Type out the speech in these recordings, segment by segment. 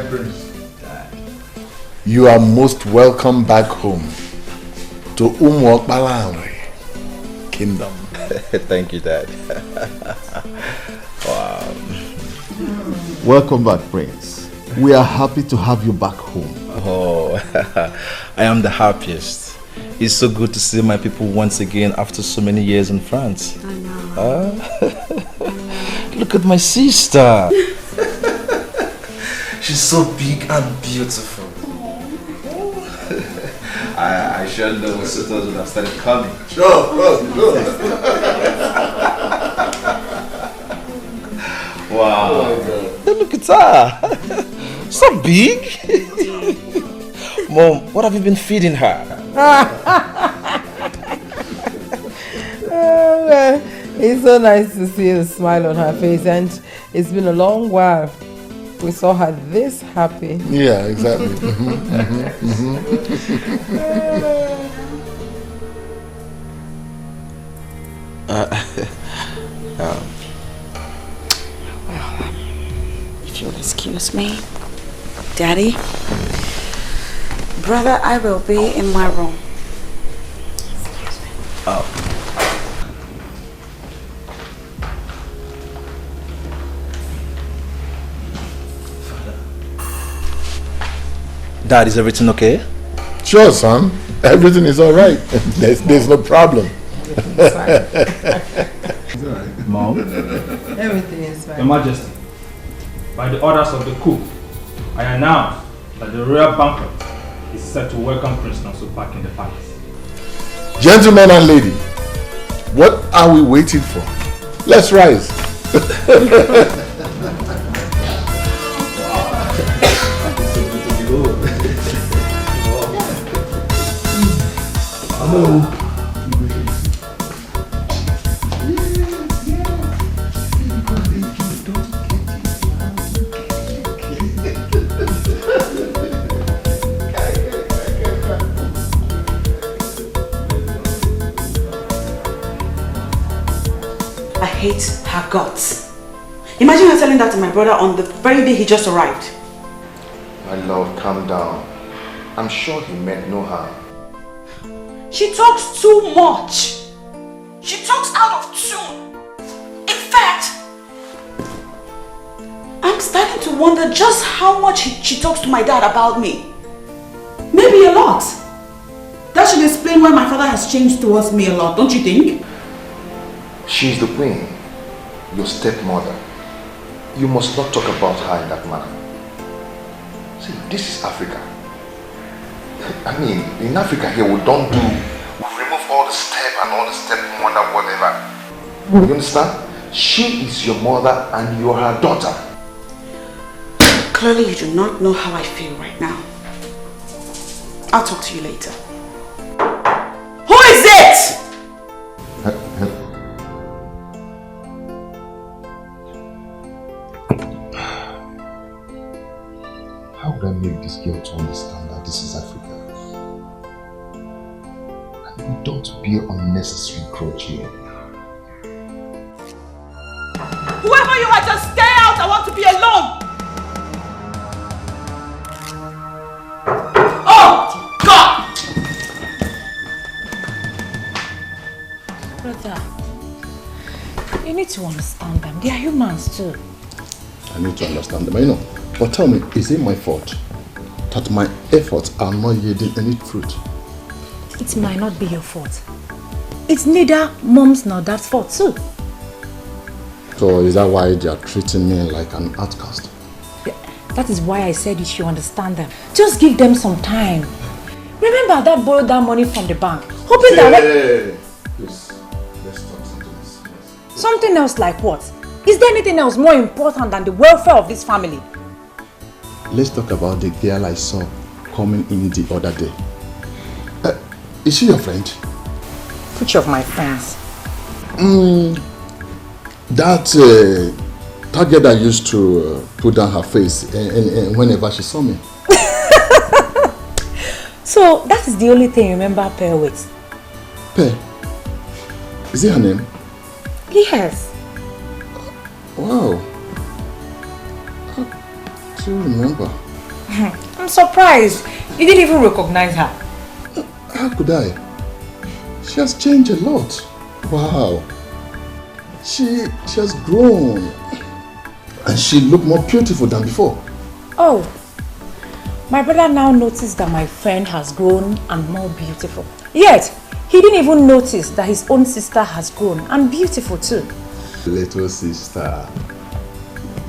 Prince. You are most welcome back home to Umuokbalanwe Kingdom. Thank you, Dad. Wow. Welcome back, Prince. We are happy to have you back home. Oh, I am the happiest. It's so good to see my people once again after so many years in France. I know. Look at my sister. She's so big and beautiful. I sure know my sisters would have started coming. Sure. Wow. Oh, look at her. So big. Mom, what have you been feeding her? Well, it's so nice to see the smile on her face, and it's been a long while. We saw her this happy. Yeah, exactly. If you'll excuse me, Daddy, brother, I will be in my room. Excuse me. Oh. Dad, is everything okay? Sure, son. Everything is all right. There's no problem. Mom? Everything is fine. Your Majesty, by the orders of the cook, I announce that the royal banquet is set to welcome Prince Nonso back in the palace. Gentlemen and lady, what are we waiting for? Let's rise. Hello. I hate her guts. Imagine her telling that to my brother on the very day he just arrived. My love, calm down. I'm sure he meant no harm. She talks too much. She talks out of tune. In fact, I'm starting to wonder just how much she talks to my dad about me. Maybe a lot. That should explain why my father has changed towards me a lot, don't you think? She's the queen, your stepmother. You must not talk about her in that manner. See, this is Africa. I mean, in Africa here, we don't do, we remove all the step and all the stepmother, whatever. You understand? She is your mother and you are her daughter. Clearly you do not know how I feel right now. I'll talk to you later. Who is it? How would I make this girl to understand that this is Africa? And we don't bear unnecessary grudge here. Whoever you are, just stay out. I want to be alone. Oh, God! Brother, you need to understand them. They are humans too. I need to understand them, I know. But tell me, is it my fault that my efforts are not yielding any fruit? It might not be your fault. It's neither mom's nor dad's fault too. So is that why they are treating me like an outcast? That is why I said you should understand them. Just give them some time. Remember that borrowed that money from the bank, hoping that... Please, let's talk something else. Something else like what? Is there anything else more important than the welfare of this family? Let's talk about the girl I saw coming in the other day. Is she your friend? Which of my friends? That girl that used to put down her face and whenever she saw me. So that is the only thing you remember Per with? Per? Is it her name? Yes. Wow. I do remember. I'm surprised. You didn't even recognize her. How could I? She has changed a lot. Wow. She has grown. And she looked more beautiful than before. Oh. My brother now noticed that my friend has grown and more beautiful. Yet, he didn't even notice that his own sister has grown and beautiful too. Little sister,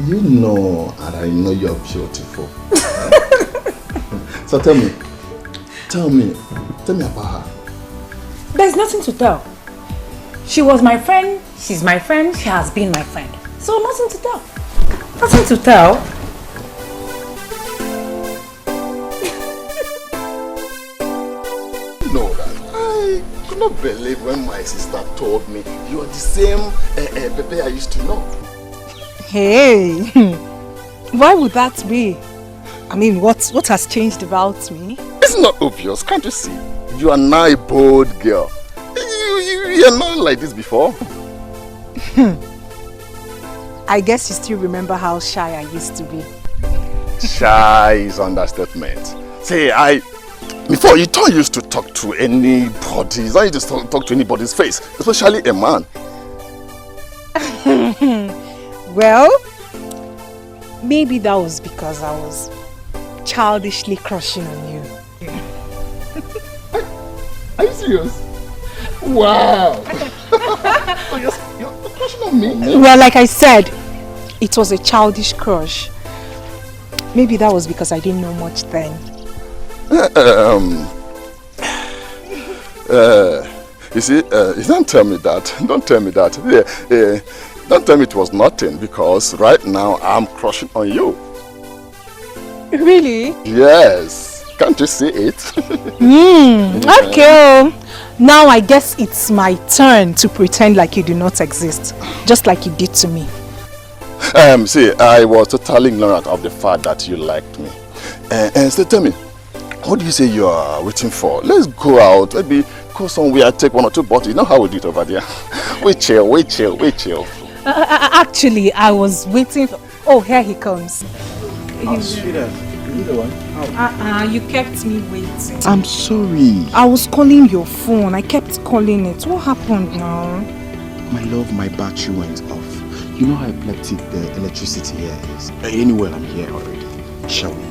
you know and I know you're beautiful. So tell me about her. There's nothing to tell. She was my friend, she's my friend, she has been my friend. So nothing to tell. Nothing to tell. No, I could not believe when my sister told me you are the same Pepe I used to know. Hey, why would that be? I mean, what has changed about me? It's not obvious, can't you see? You are now a bold girl. You are not like this before. I guess you still remember how shy I used to be. Shy is understatement. See, before you don't used to talk to anybody. You don't used to talk to anybody's face, especially a man. Well, maybe that was because I was childishly crushing on you. Are you serious? Wow! So you're crushing on me? Well, like I said, it was a childish crush. Maybe that was because I didn't know much then. You see, don't tell me that. Don't tell me that. Don't tell me it was nothing, because right now I'm crushing on you. Really? Yes. Can't you see it? Okay. Now I guess it's my turn to pretend like you do not exist, just like you did to me. See, I was totally ignorant of the fact that you liked me. And so tell me, what do you say you are waiting for? Let's go out, maybe go somewhere, take 1 or 2 bottles. You know how we do it over there. We chill. Actually, I was waiting for... Oh, here he comes. Oh, sweetheart, you the one? You kept me waiting. I'm sorry. I was calling your phone. I kept calling it. What happened now? My love, my battery went off. You know how epileptic the electricity here is. Anyway, I'm here already. Shall we?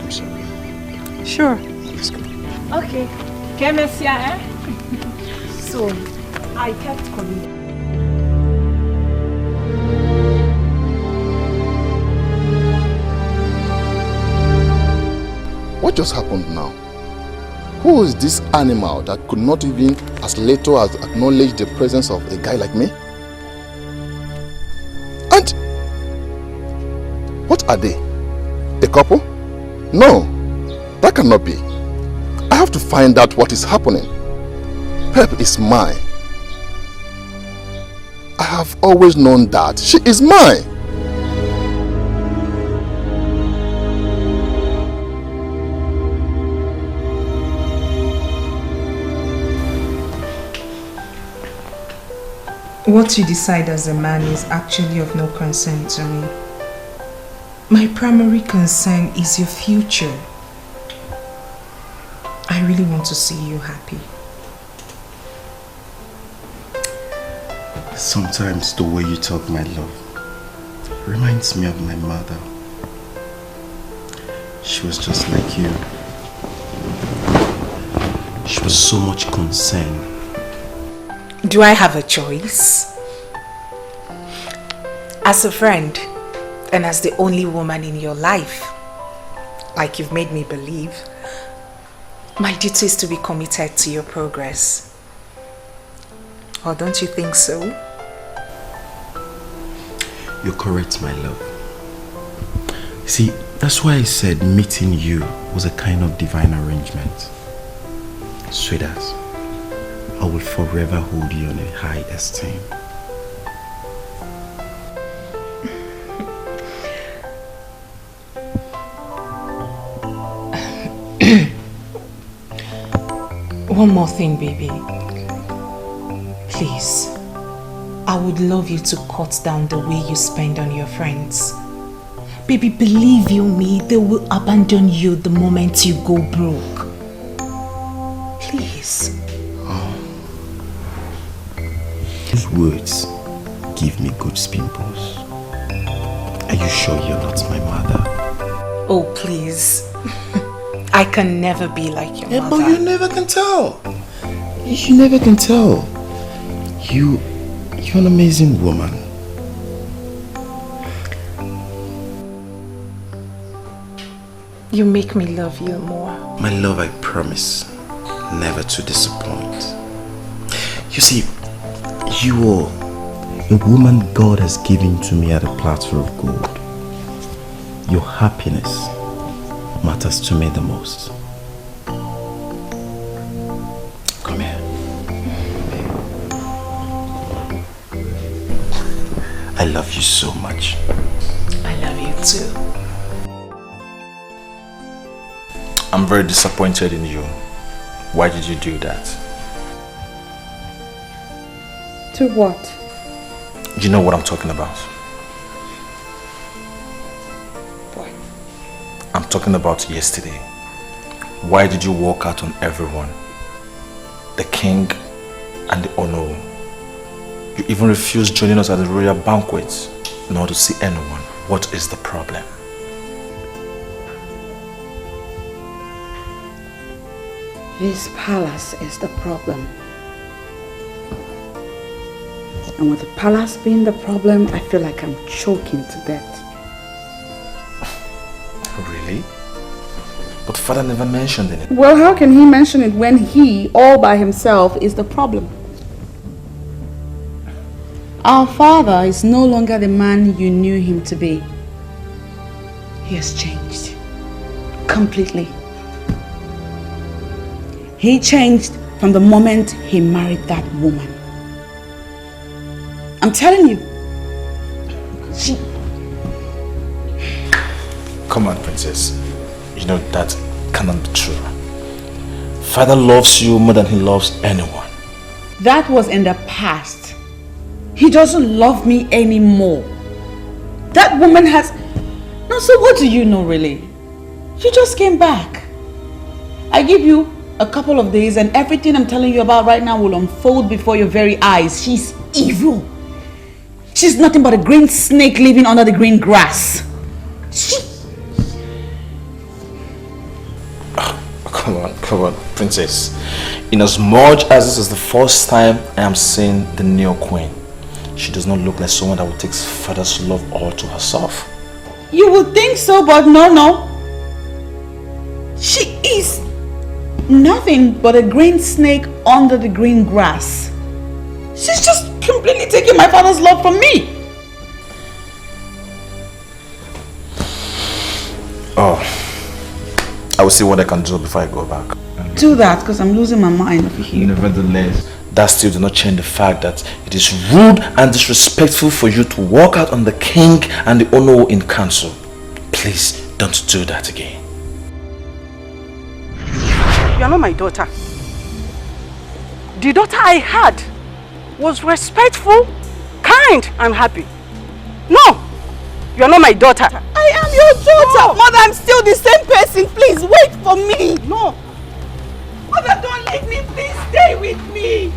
I'm sorry. Sure. Let's go. Okay. So, I kept calling. What just happened now? Who is this animal that could not even as little as acknowledge the presence of a guy like me? And what are they? A couple? No, that cannot be. I have to find out what is happening. Pep is mine. I have always known that she is mine. What you decide as a man is actually of no concern to me. My primary concern is your future. I really want to see you happy. Sometimes the way you talk, my love, reminds me of my mother. She was just like you. She was so much concerned. Do I have a choice? As a friend, and as the only woman in your life, like you've made me believe, my duty is to be committed to your progress. Or don't you think so? You're correct, my love. See, that's why I said meeting you was a kind of divine arrangement. Sweetheart, I will forever hold you in a high esteem. One more thing, baby. Please, I would love you to cut down the way you spend on your friends. Baby, believe you me, they will abandon you the moment you go broke. Please. Those words give me good pimples. Are you sure you're not my mother? Oh, please. I can never be like your mother. But you never can tell. You never can tell. You're an amazing woman. You make me love you more. My love, I promise never to disappoint. You see, you are a woman God has given to me at a platter of gold. Your happiness matters to me the most. Come here. I love you so much. I love you too. I'm very disappointed in you. Why did you do that? To what? You know what I'm talking about. What? I'm talking about yesterday. Why did you walk out on everyone? The king and the Ono. You even refused joining us at the royal banquet, nor to see anyone. What is the problem? This palace is the problem. And with the palace being the problem, I feel like I'm choking to death. Really? But father never mentioned anything. Well, how can he mention it when he, all by himself, is the problem? Our father is no longer the man you knew him to be. He has changed. Completely. He changed from the moment he married that woman. I'm telling you. She... Come on, princess. You know that cannot be true. Father loves you more than he loves anyone. That was in the past. He doesn't love me anymore. That woman has... No, so what do you know really? You just came back. I give you a couple of days and everything I'm telling you about right now will unfold before your very eyes. She's evil. She's nothing but a green snake living under the green grass. Come on, princess. In as much as this is the first time I am seeing the new queen, she does not look like someone that would take father's love all to herself. You would think so, but no. She is nothing but a green snake under the green grass. She's just completely taking my father's love from me. Oh, I will see what I can do before I go back. Do that, because I'm losing my mind over here. Nevertheless, that still does not change the fact that it is rude and disrespectful for you to walk out on the king and the Ono in council. Please don't do that again. You are not my daughter. The daughter I had was respectful, kind, and happy. No, you are not my daughter. I am your daughter. No. Mother, I'm still the same person. Please wait for me. No. Mother, don't leave me. Please stay with me.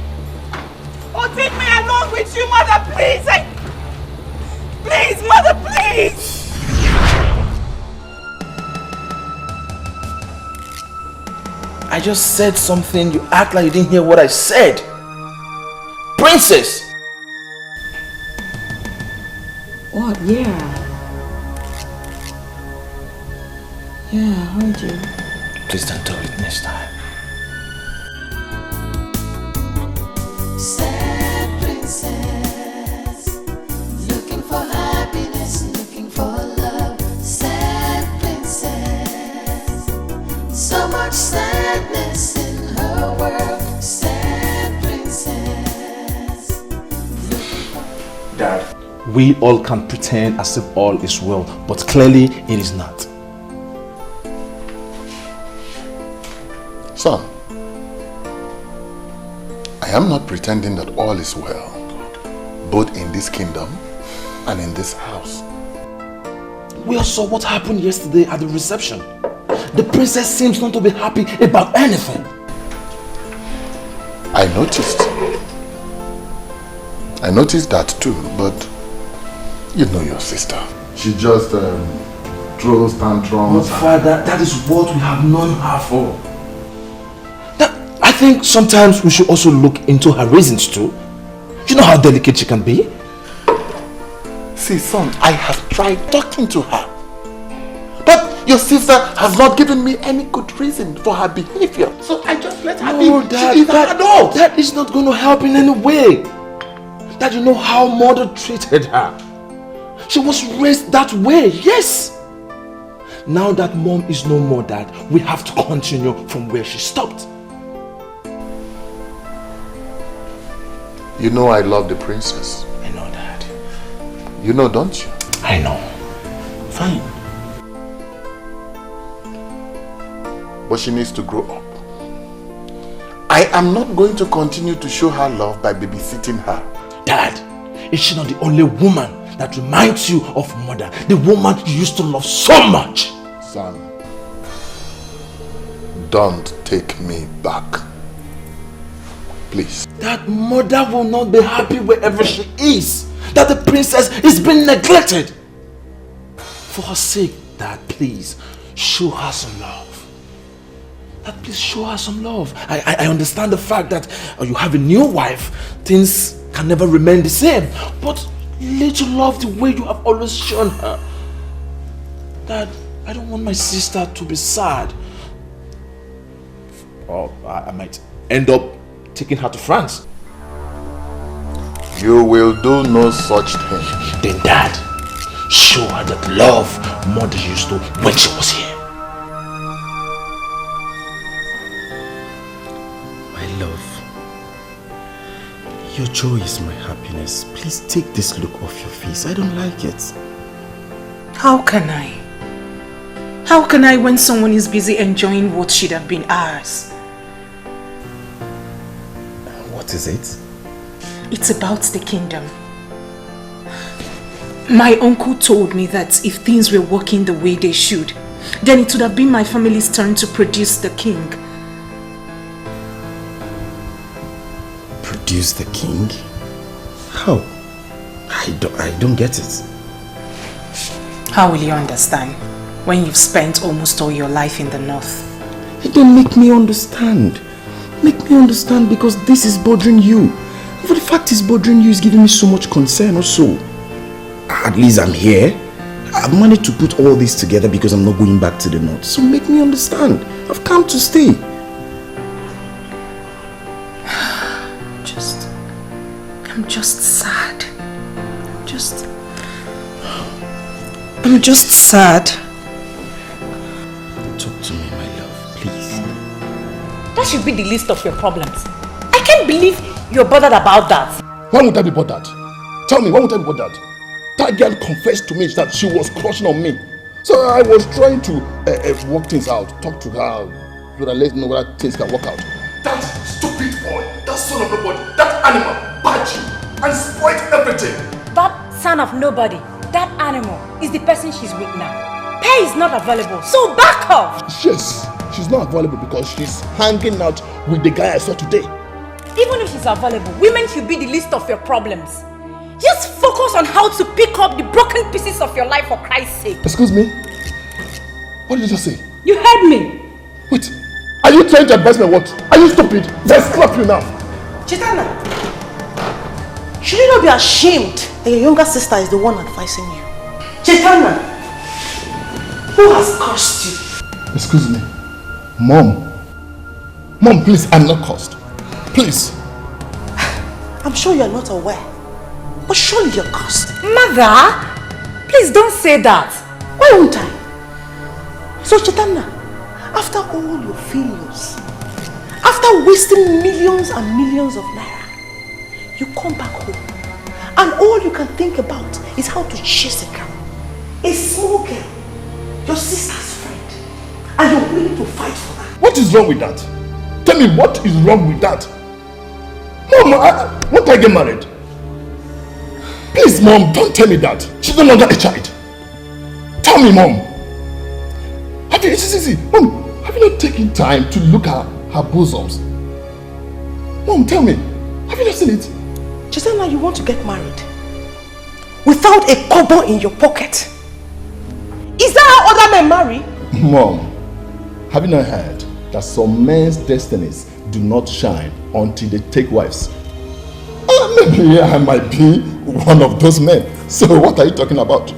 Or take me along with you, Mother, please. Please, Mother, please. I just said something. You act like you didn't hear what I said. Princess! What? Yeah, I heard you. Please don't do it next time. Sad princess, looking for happiness, looking for love. Sad princess, so much sadness in her world. Sad princess. Dad, we all can pretend as if all is well, but clearly it is not. Son, I am not pretending that all is well, both in this kingdom and in this house. We all saw what happened yesterday at the reception. The princess seems not to be happy about anything. I noticed that too, but you know your sister. She just throws tantrums. But Father, that is what we have known her for. I think sometimes we should also look into her reasons too. You know how delicate she can be? See, son, I have tried talking to her. But your sister has not given me any good reason for her behavior. So I just let her be. That is not going to help in any way. That you know how mother treated her. She was raised that way, yes. Now that mom is no more, Dad, we have to continue from where she stopped. You know I love the princess. I know, Dad. You know, don't you? I know. Fine. But she needs to grow up. I am not going to continue to show her love by babysitting her. Dad, is she not the only woman that reminds you of mother? The woman you used to love so much. Son, don't take me back. Please. That mother will not be happy wherever she is. That the princess is being neglected. For her sake, Dad, please, show her some love. Dad, please show her some love. I understand the fact that you have a new wife. Things can never remain the same. But little love the way you have always shown her. Dad, I don't want my sister to be sad. Or I might end up taking her to France. You will do no such thing. Then Dad, show her that love mother used to when she was here. My love, your joy is my happiness. Please take this look off your face. I don't like it. How can I? How can I when someone is busy enjoying what should have been ours? What is it? It's about the kingdom. My uncle told me that if things were working the way they should, then it would have been my family's turn to produce the king. Produce the king? How? I don't get it. How will you understand when you've spent almost all your life in the north? You don't make me understand. Make me understand, because this is bothering you. For the fact it's bothering you is giving me so much concern also. At least I'm here. I've managed to put all this together because I'm not going back to the north. So make me understand. I've come to stay. I'm just sad. I'm just sad. Talk to me, my love, please. That should be the least of your problems. I can't believe you're bothered about that. Why would I be bothered? Tell me, why would I be bothered? That girl confessed to me that she was crushing on me. So I was trying to work things out, talk to her, so that let me know whether things can work out. That stupid boy, that son of nobody, that animal, bite you and spoiled everything. That son of nobody, that animal, is the person she's with now. Pay is not available, so back off! Yes, she's not available because she's hanging out with the guy I saw today. Even if she's available, women should be the least of your problems. Just focus on how to pick up the broken pieces of your life for Christ's sake. Excuse me? What did you just say? You heard me. Wait, are you trying to advise me what? Are you stupid? Let's slap you now. Chitana, should you not be ashamed that your younger sister is the one advising you? Chitana, who has cursed you? Excuse me. Mom, please, I'm not cursed. Please. I'm sure you're not aware, but surely you're cursed. Mother, please don't say that. Why won't I? So Chitana, after all your failures, after wasting millions and millions of naira, you come back home and all you can think about is how to chase a girl, a small girl, your sister's friend, and you're willing to fight for her. What is wrong with that? Tell me, what is wrong with that? Mom, won't I get married? Please, Mom, don't tell me that. She's no longer a child. Tell me, Mom. Mom, have you not taken time to look at her bosoms? Mom, tell me. Have you not seen it? Chisana, you want to get married without a kobo in your pocket? Is that how other men marry? Mom, have you not heard that some men's destinies do not shine until they take wives? Maybe I might be one of those men. So what are you talking about?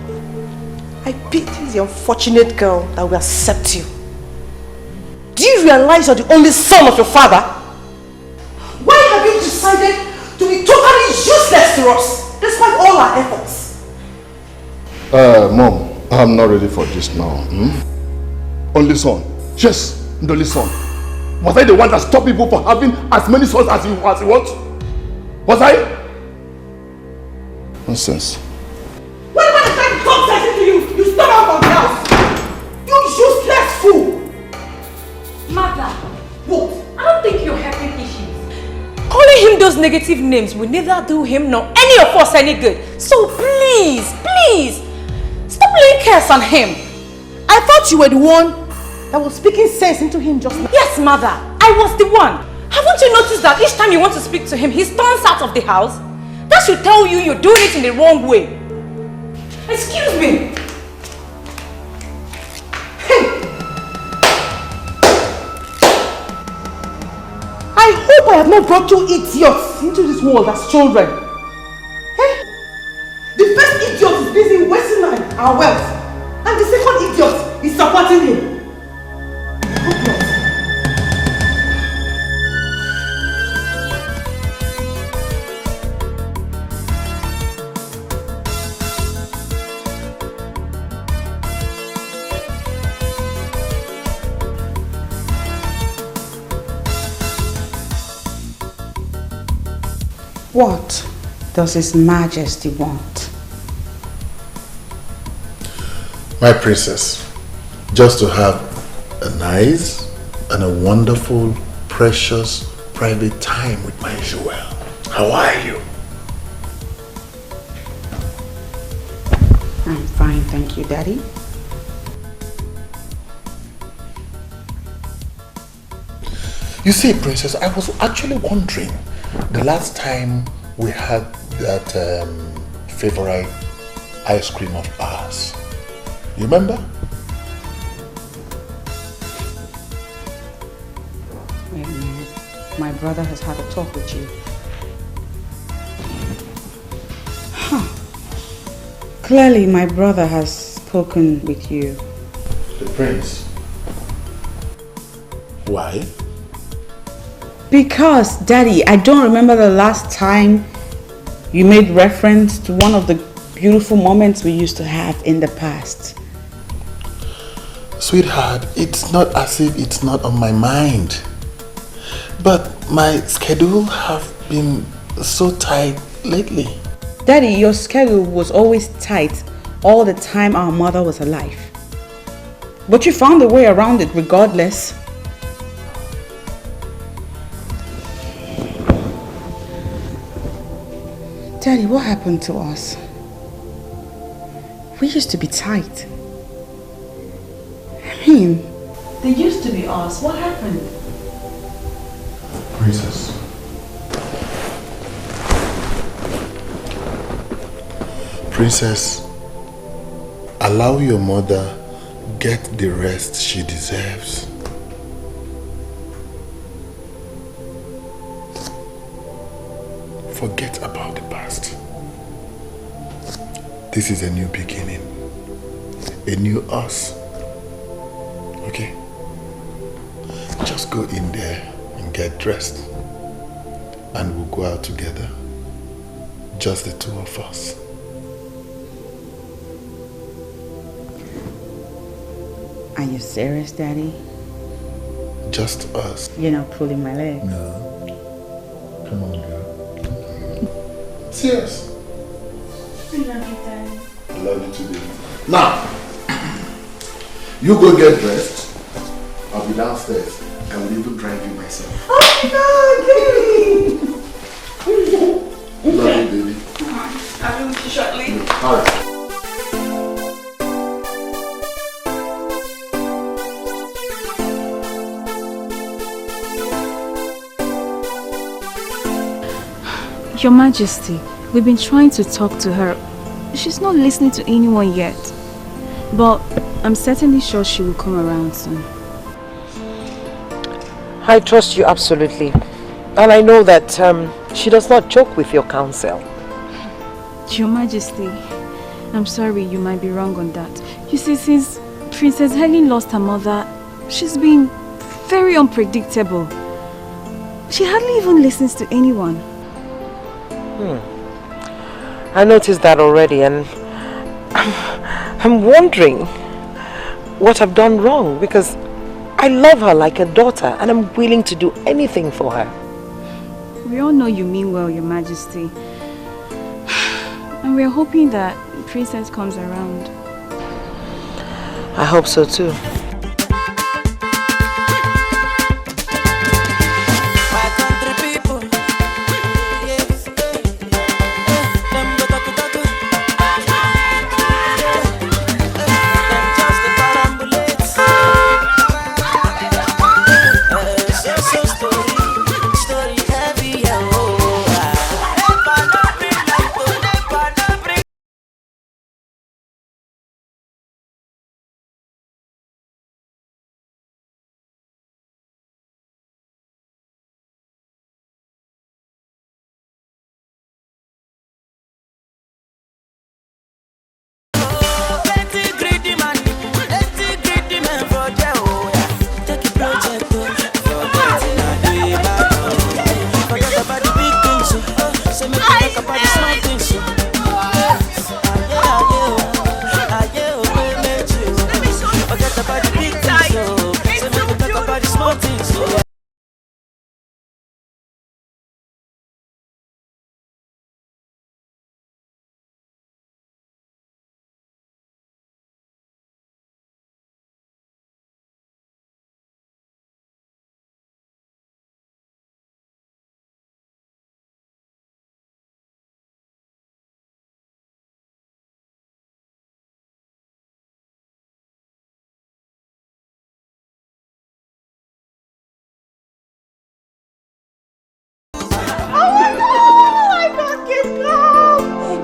I pity the unfortunate girl that will accept you. Do you realize you're the only son of your father? Why have you decided to be totally useless to us, despite all our efforts? Mom, I'm not ready for this now. Only son. Yes, the only son. Was I the one that stopped people from having as many sons as you want? Was I? Nonsense. When I try to talk sense to you, you stop out of the house. You useless fool. Mother, what? I don't think you're helping issues. Calling him those negative names will neither do him nor any of us any good. So please, stop laying curse on him. I thought you were the one that was speaking sense into him just now. Yes, Mother, I was the one. Haven't you noticed that each time you want to speak to him, he storms out of the house? That should tell you you're doing it in the wrong way. Excuse me. I hope I have not brought you idiots into this world as children. Hey? The first idiot is busy wasting our wealth, and the second idiot is supporting him. What does His Majesty want? My princess, just to have a nice and a wonderful, precious, private time with my Joel. How are you? I'm fine, thank you, Daddy. You see, princess, I was actually wondering, the last time we had that favorite ice cream of ours, you remember? Wait a minute. My brother has had a talk with you. Huh. Clearly, my brother has spoken with you. The prince. Why? Because, Daddy, I don't remember the last time you made reference to one of the beautiful moments we used to have in the past. Sweetheart, it's not as if it's not on my mind. But my schedule have been so tight lately. Daddy, your schedule was always tight all the time our mother was alive. But you found a way around it regardless. Daddy, what happened to us? We used to be tight. I mean, they used to be us. What happened? Princess. Princess, allow your mother get the rest she deserves. Forget about the past. This is a new beginning. A new us. Okay? Just go in there and get dressed. And we'll go out together. Just the two of us. Are you serious, Daddy? Just us. You're not pulling my leg. No. Come on, girl. Serious. I love you, Daddy. I love you too, baby. Now, you go get dressed. I'll be downstairs. I will even drive you myself. Oh my God, Love you, baby. I'll be with you shortly. All right. Your Majesty, we've been trying to talk to her. She's not listening to anyone yet. But I'm certainly sure she will come around soon. I trust you absolutely. And I know that she does not joke with your counsel. Your Majesty, I'm sorry, you might be wrong on that. You see, since Princess Helen lost her mother, she's been very unpredictable. She hardly even listens to anyone. I noticed that already, and I'm wondering what I've done wrong, because I love her like a daughter and I'm willing to do anything for her. We all know you mean well, Your Majesty. And we're hoping that Princess comes around. I hope so too.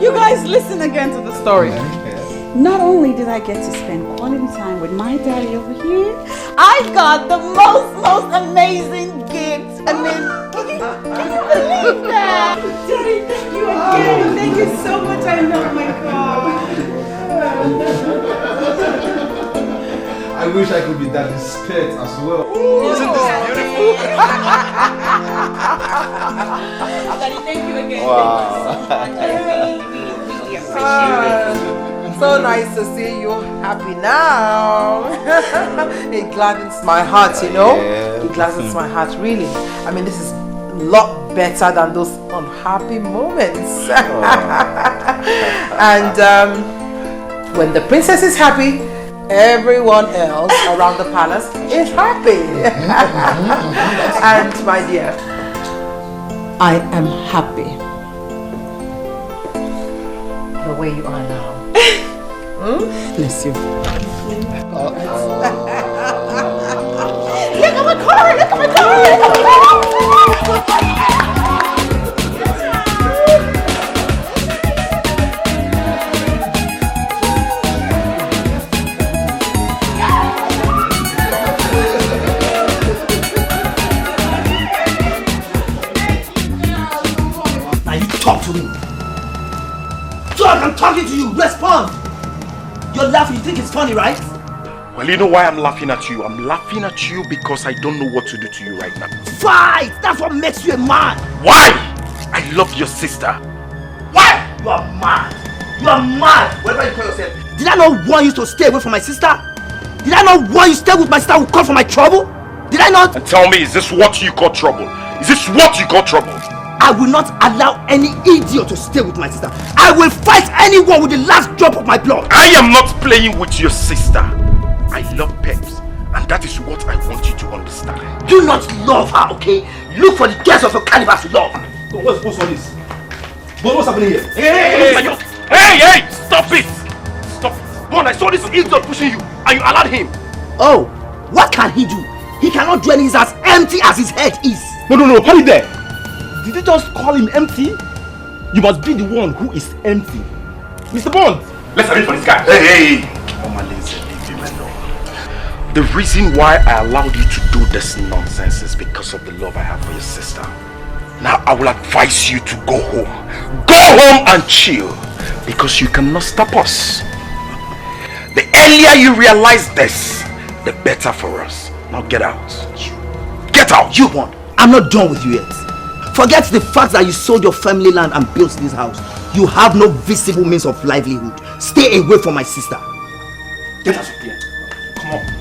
You guys listen again to the story. Not only did I get to spend quality time with my daddy over here, I got the most amazing gift. I mean, can you believe that? Daddy, thank you again. Thank you so much. I love my God. I wish I could be daddy's pet as well. Isn't this beautiful? Daddy, thank you again. Wow. Thank you so much. I really appreciate it. So nice to see you happy now. It gladdens my heart, you know. Yeah. It gladdens my heart, really. I mean, this is a lot better than those unhappy moments. And when the princess is happy, everyone else around the palace is happy. And my dear, I am happy the way you are now. Bless you. Look at my car! Look at my car! Now you talk to me. Talk, I'm talking to you. Respond. You're laughing. You think it's funny, right? Well, you know why I'm laughing at you? I'm laughing at you because I don't know what to do to you right now. Fight! That's what makes you a man. Why? I love your sister. Why? You are mad. You are mad. Whatever you call yourself. Did I not want you to stay away from my sister? Did I not want you to stay with my sister who called for my trouble? Did I not? And tell me, is this what you call trouble? Is this what you call trouble? I will not allow any idiot to stay with my sister. I will fight anyone with the last drop of my blood. I am not playing with your sister. I love Peps, and that is what I want you to understand. Do not love her, okay? Look for the girls of your caliber to love. What's all this? What's happening here? Hey! Stop it! Stop it! One, I saw this idiot pushing you, and you allowed him. Oh, what can he do? He cannot do anything as empty as his head is. No, hold it there. Did you just call him empty? You must be the one who is empty. Mr. Bond! Let's arrange for this guy. Hey! The reason why I allowed you to do this nonsense is because of the love I have for your sister. Now I will advise you to go home. Go home and chill. Because you cannot stop us. The earlier you realize this, the better for us. Now get out. Get out! You Bond, I'm not done with you yet. Forget the fact that you sold your family land and built this house. You have no visible means of livelihood. Stay away from my sister. Get out of here. Come on.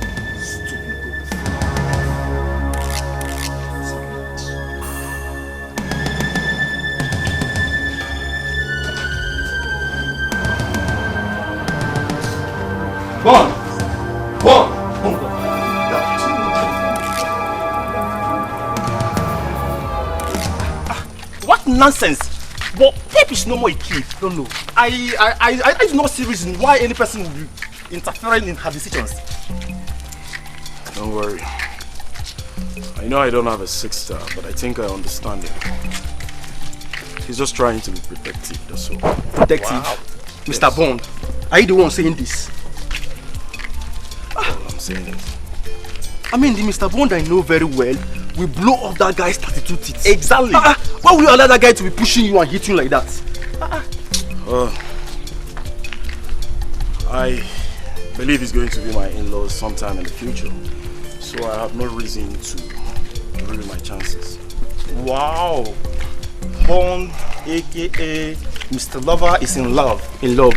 Bond! Bond! What nonsense! But tape is no more a key. Don't know. I do not see reason why any person will be interfering in her decisions. Don't worry. I know I don't have a 6-star, but I think I understand it. He's just trying to be protective, that's all. Protective? Wow. Mr. Yes. Bond, are you the one saying this? Well, I'm saying it. I mean, the Mr. Bond I know very well will blow off that guy's 32 teeth. Exactly. Why will you allow that guy to be pushing you and hitting you like that? I believe he's going to be my in-laws sometime in the future. So I have no reason to ruin my chances. Wow. Bond, aka Mr. Lover, is in love. In love.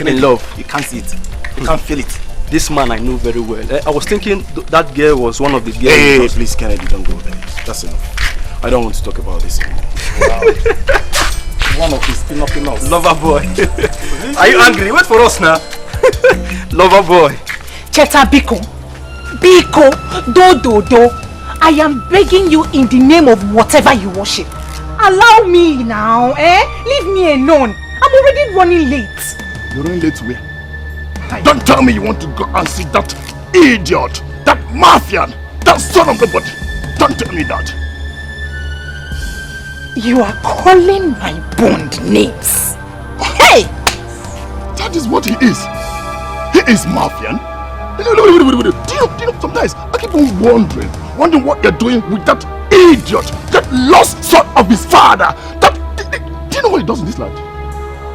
In love. You can't see it. You can't feel it. This man I know very well. I was thinking that girl was one of the girls. Hey, please, Kennedy, don't go there. That's enough. I don't want to talk about this anymore. Wow. One of his pinocchio. Lover boy. Are you angry? Wait for us now. Lover boy. Cheta Biko. Biko. Do. I am begging you in the name of whatever you worship. Allow me now, Leave me alone. I'm already running late. You're running late where? Don't tell me you want to go and see that idiot, that mafian, that son of nobody. Don't tell me that. You are calling my Bond names. Hey! That is what he is. He is mafian. Do you know, sometimes I keep on wondering what you're doing with that idiot, that lost son of his father. Do you know what he does in this land?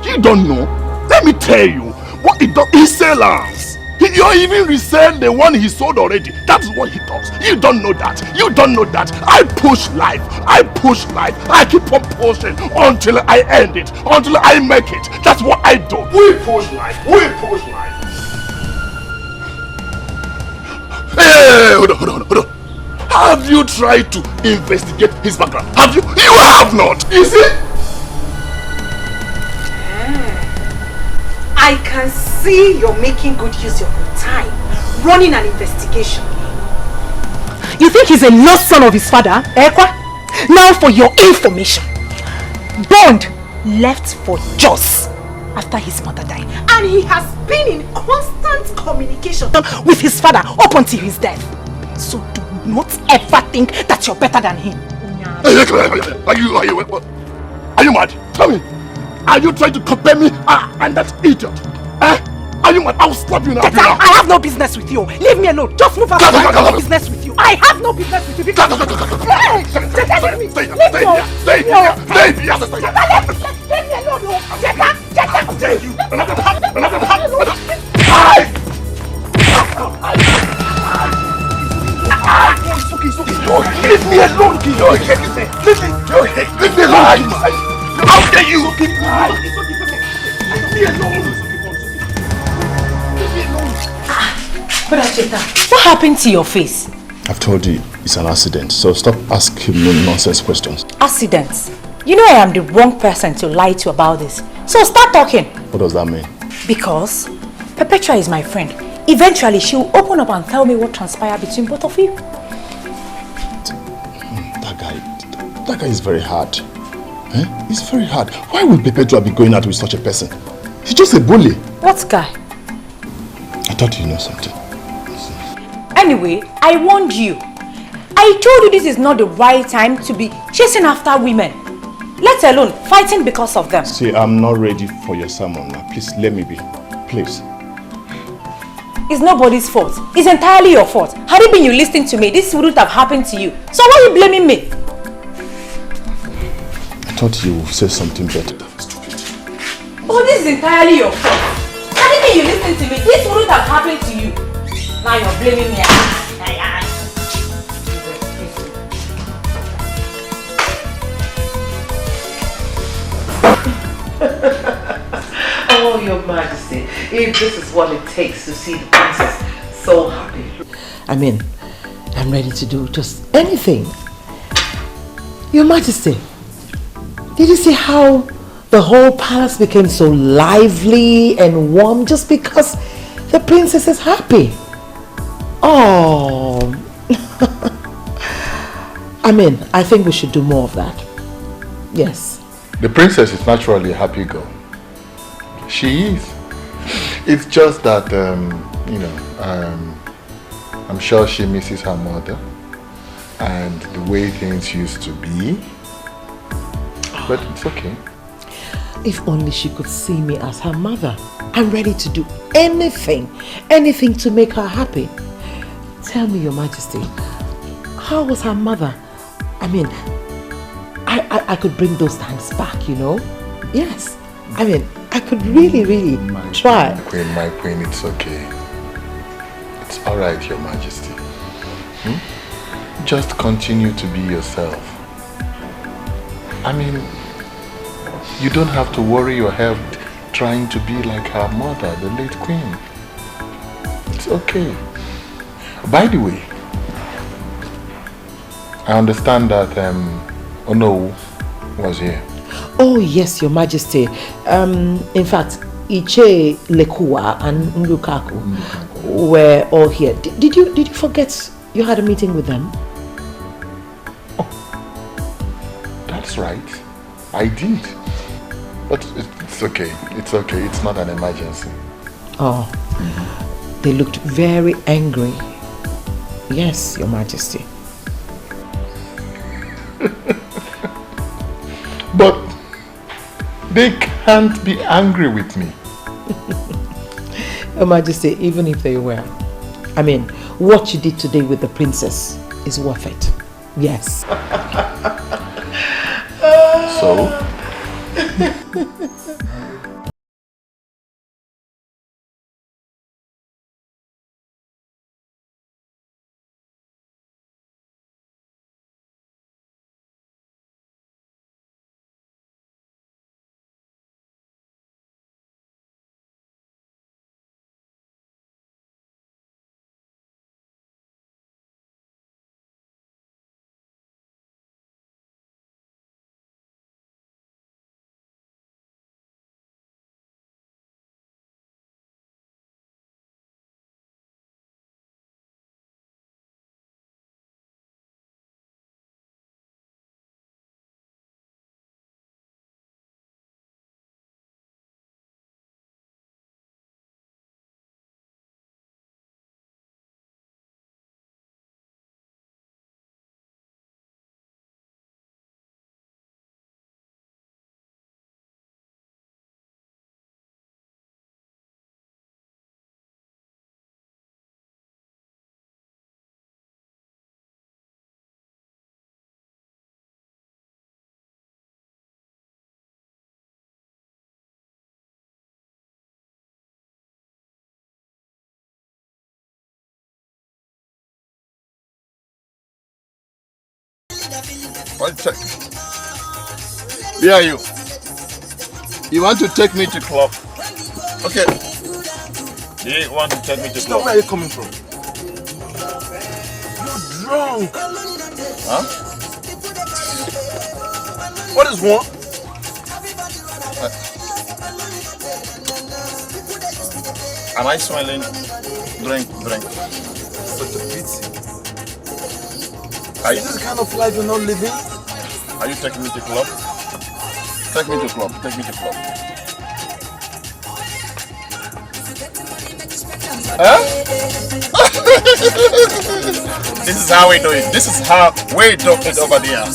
You don't know. Let me tell you. What he does, he sells. You even resell the one he sold already. That's what he does. You don't know that. You don't know that. I push life. I keep on pushing until I end it. Until I make it. That's what I do. We push life. Hey, hold on. Have you tried to investigate his background? Have you? You have not. You see? I can see you're making good use of your time, running an investigation. You think he's a lost son of his father, Ekeh? Now for your information, Bond left for Jos after his mother died. And he has been in constant communication with his father up until his death. So do not ever think that you're better than him. Are you mad? Tell me. Are you trying to compare me and that idiot? Are you mad? I'll slap you now. I have no business with you. Leave me alone. Just move out. I have no business with you. I have no business with you. Leave me alone. Leave me alone. How dare you? But Cheta, what happened to your face? I've told you it's an accident, so stop asking me nonsense questions. Accidents? You know I am the wrong person to lie to about this. So start talking. What does that mean? Because Perpetua is my friend. Eventually she will open up and tell me what transpired between both of you. That guy is very hard. It's very hard. Why would Perpetua be going out with such a person? He's just a bully. What guy? I thought you know something. Anyway, I warned you. I told you this is not the right time to be chasing after women. let alone fighting because of them. See, I'm not ready for your sermon now. Please, let me be. Please. It's nobody's fault. It's entirely your fault. Had it been you listening to me, this wouldn't have happened to you. So why are you blaming me? I thought you would say something better. Oh, this is entirely your fault. Had it been you listening to me, this wouldn't have happened to you. Now you're blaming me. Oh, Your Majesty, if this is what it takes to see the princess so happy. I mean, I'm ready to do just anything. Your Majesty, did you see how the whole palace became so lively and warm just because the princess is happy? Oh, I mean, I think we should do more of that. Yes. The princess is naturally a happy girl. She is. It's just that, I'm sure she misses her mother and the way things used to be. But it's okay. If only she could see me as her mother. I'm ready to do anything to make her happy. Tell me, Your Majesty, how was her mother? I mean, I could bring those times back, you know? Yes. I mean, I could really try. My queen, it's okay. It's alright, Your Majesty. Just continue to be yourself. I mean, you don't have to worry your head trying to be like her mother, the late queen. It's okay. By the way, I understand that Ono was here. Oh yes, Your Majesty. In fact, Iche, Lekua and Ndukaku were all here. Did you forget you had a meeting with them? Oh, that's right. I did. But it's okay. It's okay. It's not an emergency. Oh, they looked very angry. Yes, Your Majesty. But they can't be angry with me. Your Majesty, even if they were, I mean, what you did today with the princess is worth it. Yes. So? One sec. Where are you? You want to take me to club? Okay. You want to take me to club? Where are you coming from? You're drunk. Huh? What is wrong? Am I smelling? Drink. Such a pity. Is this the kind of life you're not living? Are you taking me to club? Take me to club. Huh? This is how we do it. This is how we do it over there.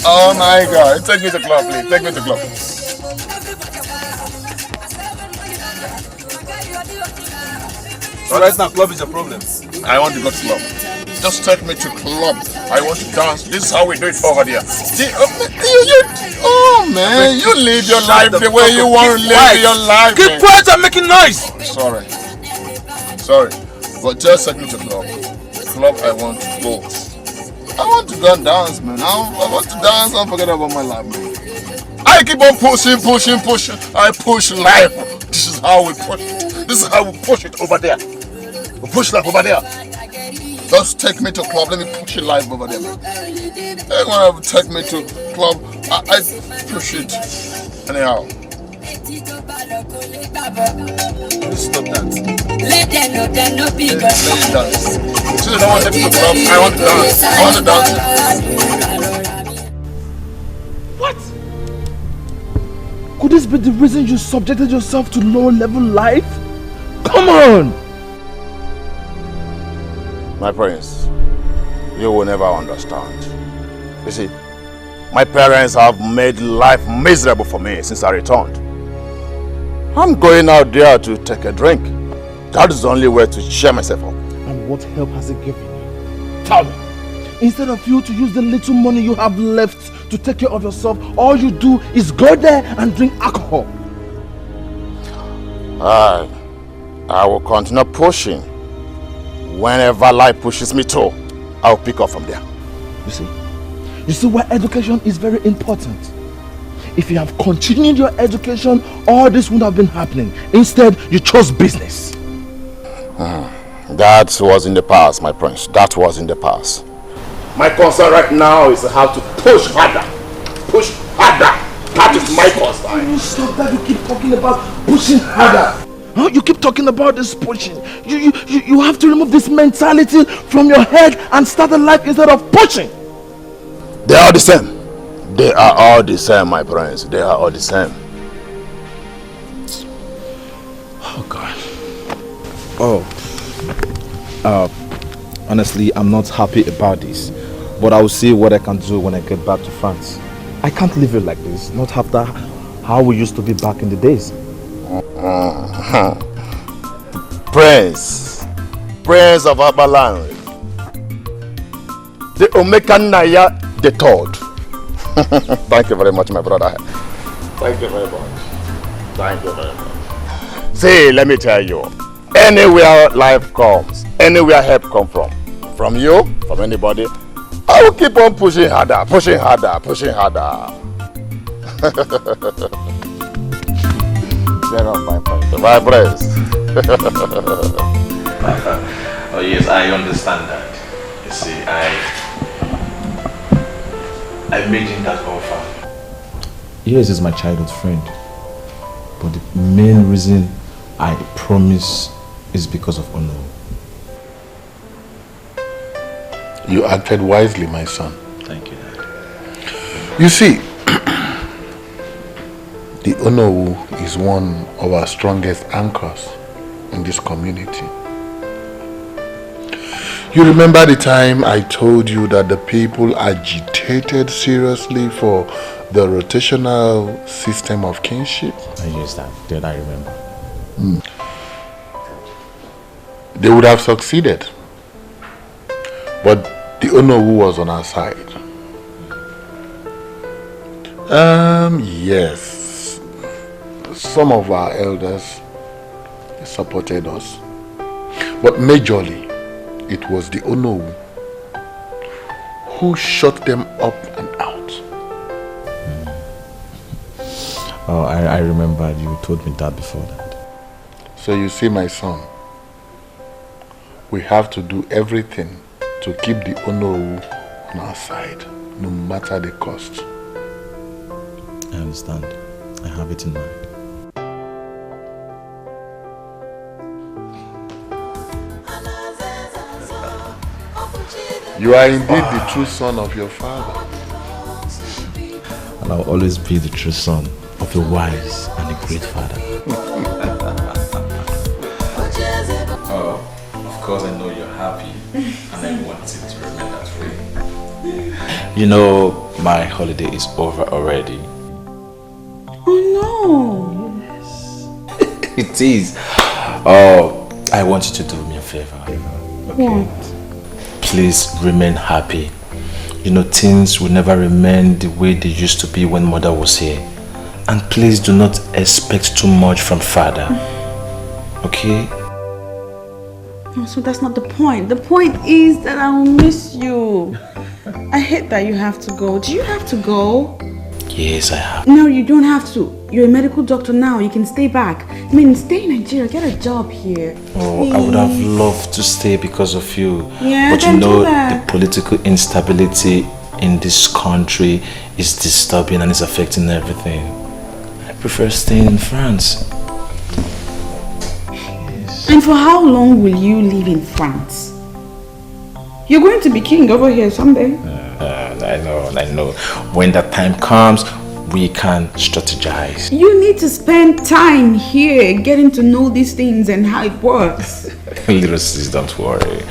Oh my God. Take me to club, please. Take me to club. So right now, club is a problem. I want to go to club. Just take me to club. I want to dance. This is how we do it over there. Oh man, you live your life the way you want to live your life. Keep quiet and making noise. Sorry, but just take me to club. Club, I want to go. I want to go and dance, man. I want to dance and forget about my life, man. I keep on pushing. I push life. This is how we push. This is how we push it over there. We push life over there. Just take me to club. Let me push it live over there, man. They're gonna take me to club. I push it. Anyhow. Please stop that. Let them know big Let me dance. Since I don't want to take me to club, I want to dance. I want to dance. What? Could this be the reason you subjected yourself to low-level life? Come on! My prince, you will never understand. You see, my parents have made life miserable for me since I returned. I'm going out there to take a drink. That is the only way to cheer myself up. And what help has it given you? Tell me. Instead of you to use the little money you have left to take care of yourself, all you do is go there and drink alcohol. I will continue pushing. Whenever life pushes me to, I'll pick up from there. You see why education is very important. If you have continued your education, all this would have been happening. Instead, you chose business. That was in the past, my prince. That was in the past. My concern right now is how to push harder. Push harder. That is my concern. You stop that. You keep talking about pushing harder. Huh? You keep talking about this pushing. You have to remove this mentality from your head and start a life instead of pushing. They are the same. They are all the same, my friends. They are all the same. Oh God. Honestly, I'm not happy about this. But I will see what I can do when I get back to France. I can't leave it like this. Not after how we used to be back in the days. Prince of Abalan, the Omekanaya the third. Thank you very much, my brother. Thank you very much. Thank you very much. See, let me tell you, anywhere life comes, anywhere help come from you, from anybody, I will keep on pushing harder. My friends. Oh yes, I understand that. You see, I made him that offer. Yes, he's my childhood friend. But the main reason I promise is because of honor. You acted wisely, my son. Thank you, Dad. You see, the Onowu is one of our strongest anchors in this community. You remember the time I told you that the people agitated seriously for the rotational system of kinship? Yes, Dad, I remember. They would have succeeded, but the Onowu was on our side. Yes, some of our elders supported us, but majorly it was the Onowu who shut them up and out. Oh, I remember you told me that before that. So you see, my son, we have to do everything to keep the Onowu on our side, no matter the cost. I understand. I have it in mind. You are indeed the true son of your father. And I'll always be the true son of a wise and a great father. Oh, of course I know you're happy and I want it to remain that way. You know, my holiday is over already. Oh no. Yes. It is. Oh, I want you to do me a favor. Okay. What? Please remain happy. You know, things will never remain the way they used to be when mother was here. And please do not expect too much from father. Okay? No, so that's not the point. The point is that I will miss you. I hate that you have to go. Do you have to go? Yes, I have. No, you don't have to. You're a medical doctor now. You can stay back. I mean, stay in Nigeria. Get a job here. Oh, Please. I would have loved to stay because of you. Yeah, but you then know, do that. the political instability in this country is disturbing and is affecting everything. I prefer staying in France. Yes. And for how long will you live in France? You're going to be king over here someday. I know. When that time comes, we can strategize. You need to spend time here getting to know these things and how it works. Little sis, don't worry.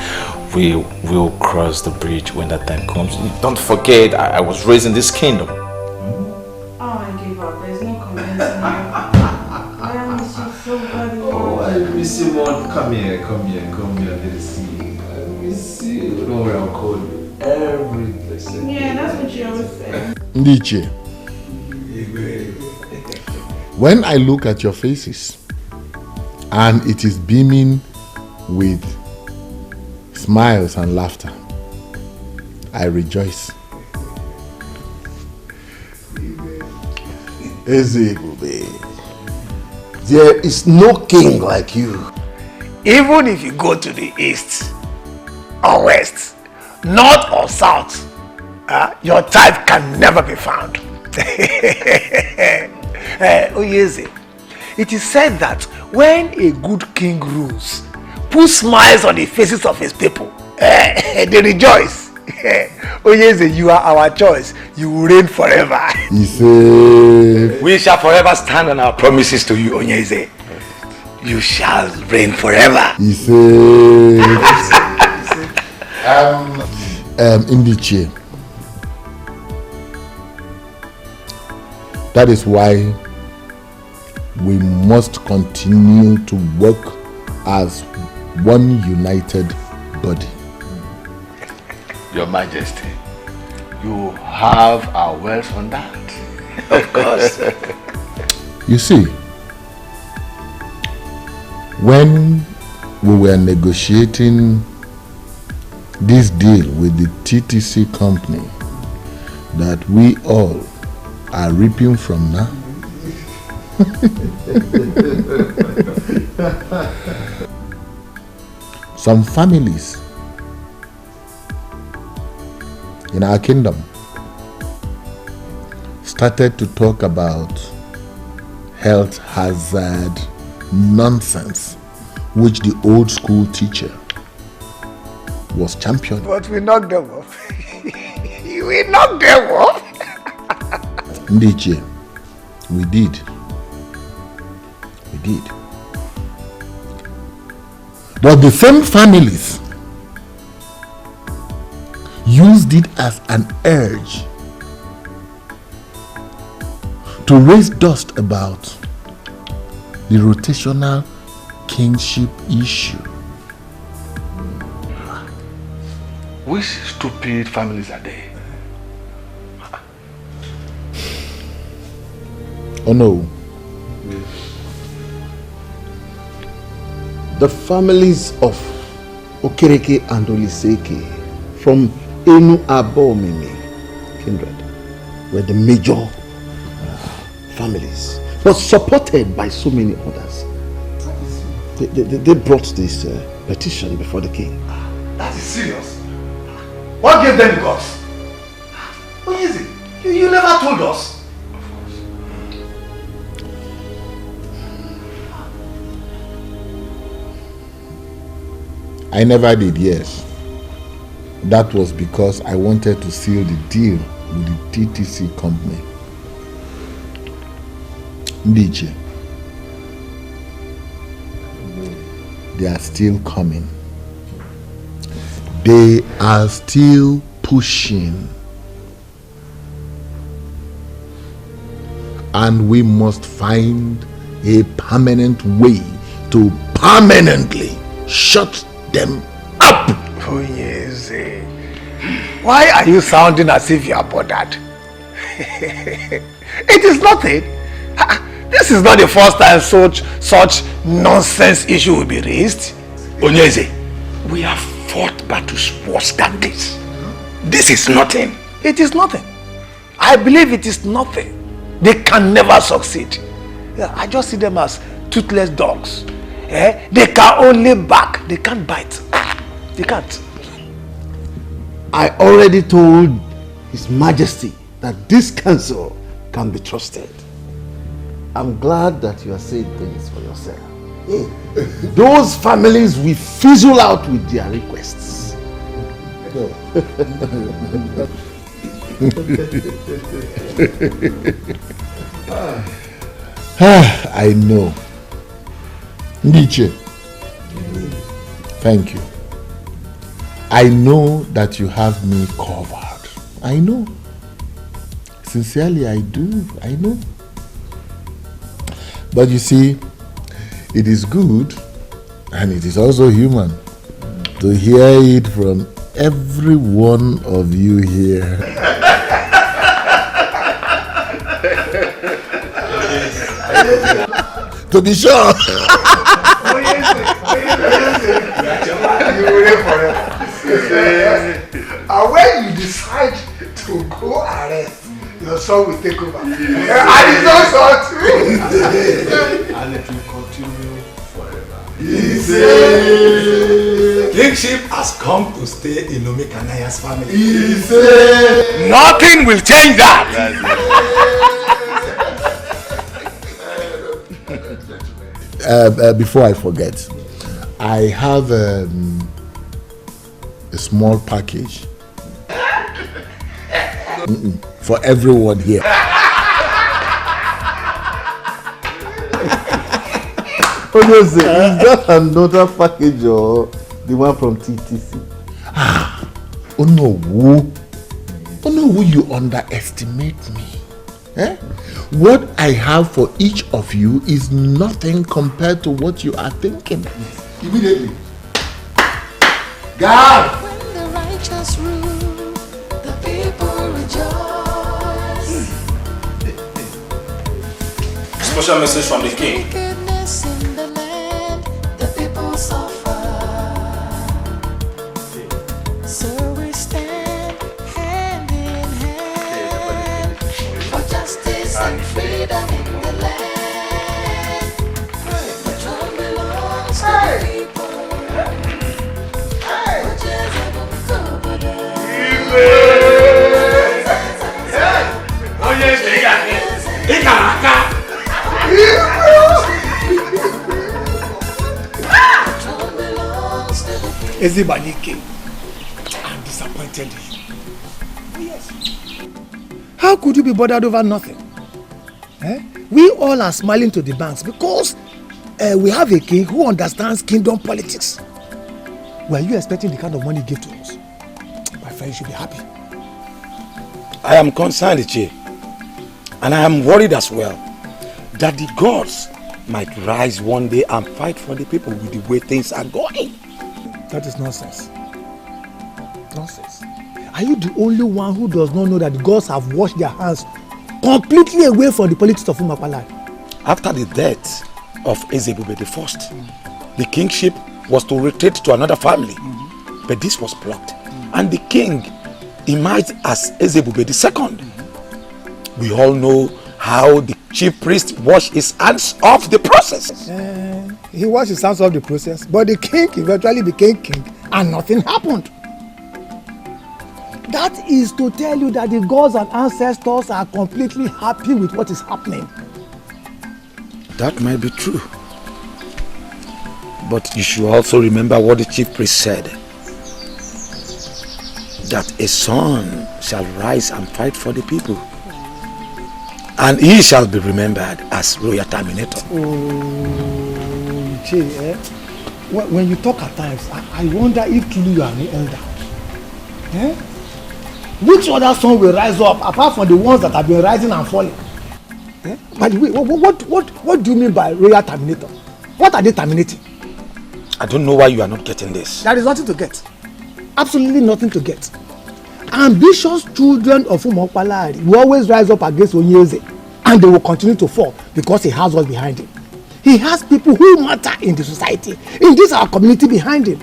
We will cross the bridge when that time comes. Don't forget, I was raised in this kingdom. Oh, I gave up. There's no comments now. I miss you so very much. Oh, I miss you, Mom. Come here, little sis. I miss you. Don't worry, I'll call you every blessed day. Yeah, that's what you always say. Ndiche, when I look at your faces and it is beaming with smiles and laughter, I rejoice. There is no king like you. Even if you go to the east or west, north or south, your type can never be found. Oyeze, it is said that when a good king rules, puts smiles on the faces of his people, they rejoice. Oyeze, you are our choice. You will reign forever. We shall forever stand on our promises to you, Onyeze. You shall reign forever. Ndiche, that is why we must continue to work as one united body. Your Majesty, you have our words on that. Of course. You see, when we were negotiating this deal with the TTC company that we all are reaping from now, some families in our kingdom started to talk about health hazard nonsense, which the old school teacher was championing. But we knocked them off. We knocked them off. Ndiche, we did. We did. But the same families used it as an urge to raise dust about the rotational kingship issue. Which stupid families are they? Oh no. The families of Okereke and Oliseke from Enu Abomimi kindred were the major families, but supported by so many others. They brought this petition before the king. That is serious. What gave them the guts? What is it? You never told us. I never did, yes. That was because I wanted to seal the deal with the TTC company. Ndiche, they are still coming. They are still pushing. And we must find a permanent way to permanently shut them up. Oh yes. Why are you sounding as if you are bothered? It is nothing. This is not the first time such nonsense issue will be raised. Onyeze, we have fought battles worse than this. This is nothing. It is nothing. I believe it is nothing. They can never succeed. I just see them as toothless dogs. They can only bark. They can't bite. They can't. I already told His Majesty that this council can be trusted. I'm glad that you are saying things for yourself. Those families will fizzle out with their requests. I know. Nietzsche, thank you. I know that you have me covered. I know. Sincerely, I do. I know. But you see, it is good and it is also human to hear it from every one of you here. To be sure. And when you decide to go arrest, your son will take over. And his own son too. And it will continue forever. Kingship has come to stay in Omekanaya's family. Nothing will change that. Before I forget, I have a small package for everyone here. Is that another package or the one from TTC? Oh no, you underestimate me. What I have for each of you is nothing compared to what you are thinking. Immediately. God! When the righteous rule, the people rejoice. Special message from the king. Wickedness in the land, the people suffer. So we stand hand in hand for justice and freedom in the land. The throne belongs to the people. Ezibanike, I'm disappointed in you. Yes. How could you be bothered over nothing? We all are smiling to the banks because we have a king who understands kingdom politics. Were you expecting the kind of money he gave to us? My friend, you should be happy. I am concerned, Ichie, and I am worried as well that the gods might rise one day and fight for the people with the way things are going. That is nonsense. Nonsense. Are you the only one who does not know that the gods have washed their hands completely away from the politics of Umakwalai? After the death of Ezebube I, the kingship was to retreat to another family, but this was blocked, and the king emerged as Ezebube II. We all know how the chief priest washed his hands off the process. He washed his hands off the process, but the king eventually became king and nothing happened. That is to tell you that the gods and ancestors are completely happy with what is happening. That might be true. But you should also remember what the chief priest said. That a son shall rise and fight for the people. And he shall be remembered as royal terminator. Oh, Che, when you talk at times, I wonder if truly you are an elder. Which other son will rise up apart from the ones that have been rising and falling? By the way, what do you mean by royal terminator? What are they terminating? I don't know why you are not getting this. There is nothing to get. Absolutely nothing to get. Ambitious children of Umokpalari will always rise up against Onyeze, and they will continue to fall because he has what's behind him. He has people who matter in the society, in this our community behind him.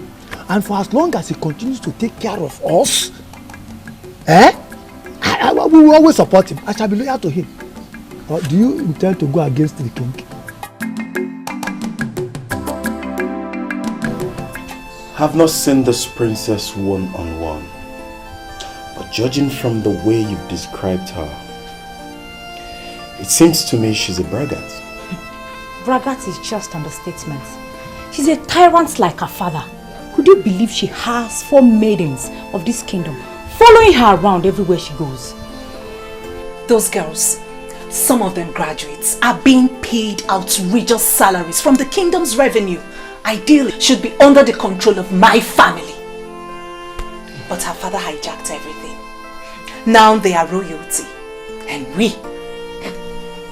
And for as long as he continues to take care of us, we will always support him. I shall be loyal to him. Or do you intend to go against the king? I've not seen this princess one-on-one, but judging from the way you've described her, it seems to me she's a braggart. Braggart is just understatement. She's a tyrant like her father. Could you believe she has 4 maidens of this kingdom following her around everywhere she goes? Those girls, some of them graduates, are being paid outrageous salaries from the kingdom's revenue. Ideally, should be under the control of my family. But her father hijacked everything. Now they are royalty. And we,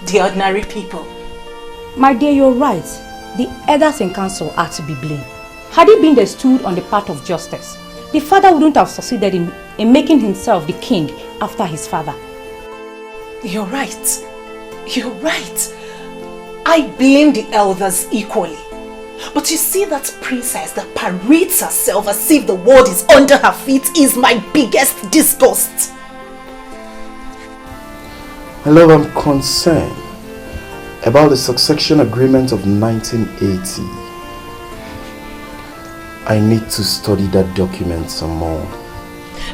the ordinary people. My dear, you're right. The elders in council are to be blamed. Had it been they stood on the path of justice, the father wouldn't have succeeded in making himself the king after his father. You're right. You're right. I blame the elders equally. But you see, that princess that parades herself as if the world is under her feet is my biggest disgust. My love, I'm concerned about the succession agreement of 1980. I need to study that document some more.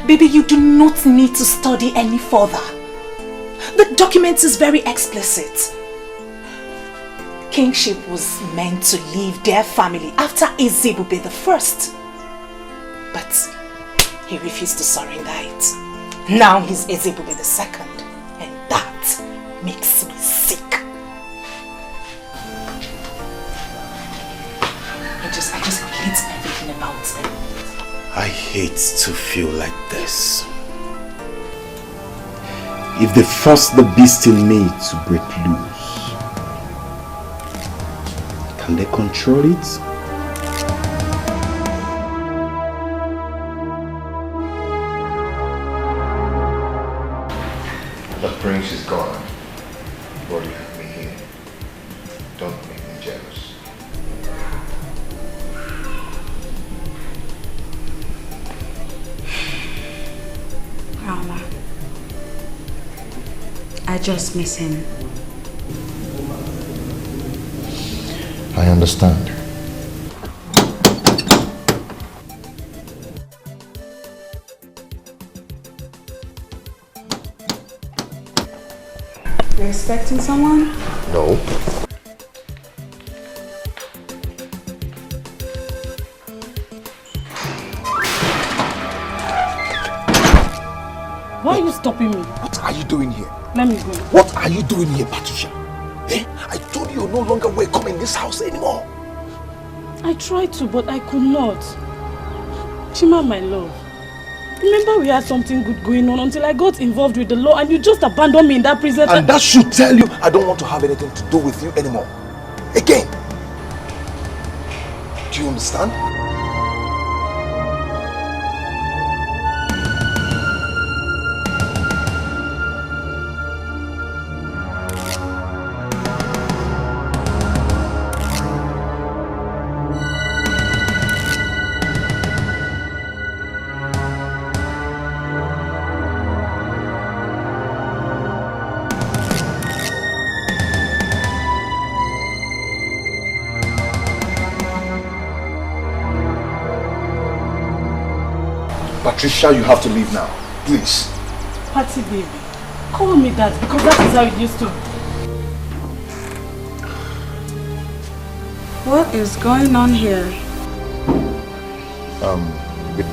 Baby, you do not need to study any further. The document is very explicit. Kingship was meant to leave their family after Ezebube the first. But he refused to surrender it. Now he's Ezebube the second. And that makes me sick. I just hate everything about him. I hate to feel like this. If they force the beast in me to break loose, can they control it? The prince is gone, but you have me here. Don't make me jealous. Rama, I just miss him. I understand. You're expecting someone? No. Why are you stopping me? What are you doing here? Let me go. What are you doing here, Patricia? I told you you're no longer welcome in this house anymore. I tried to, but I could not. Chima, my love. Remember we had something good going on until I got involved with the law and you just abandoned me in that prison. And that should tell you I don't want to have anything to do with you anymore. Again. Do you understand? Patricia, you have to leave now. Please. Patty baby, call me that because that is how it used to. What is going on here?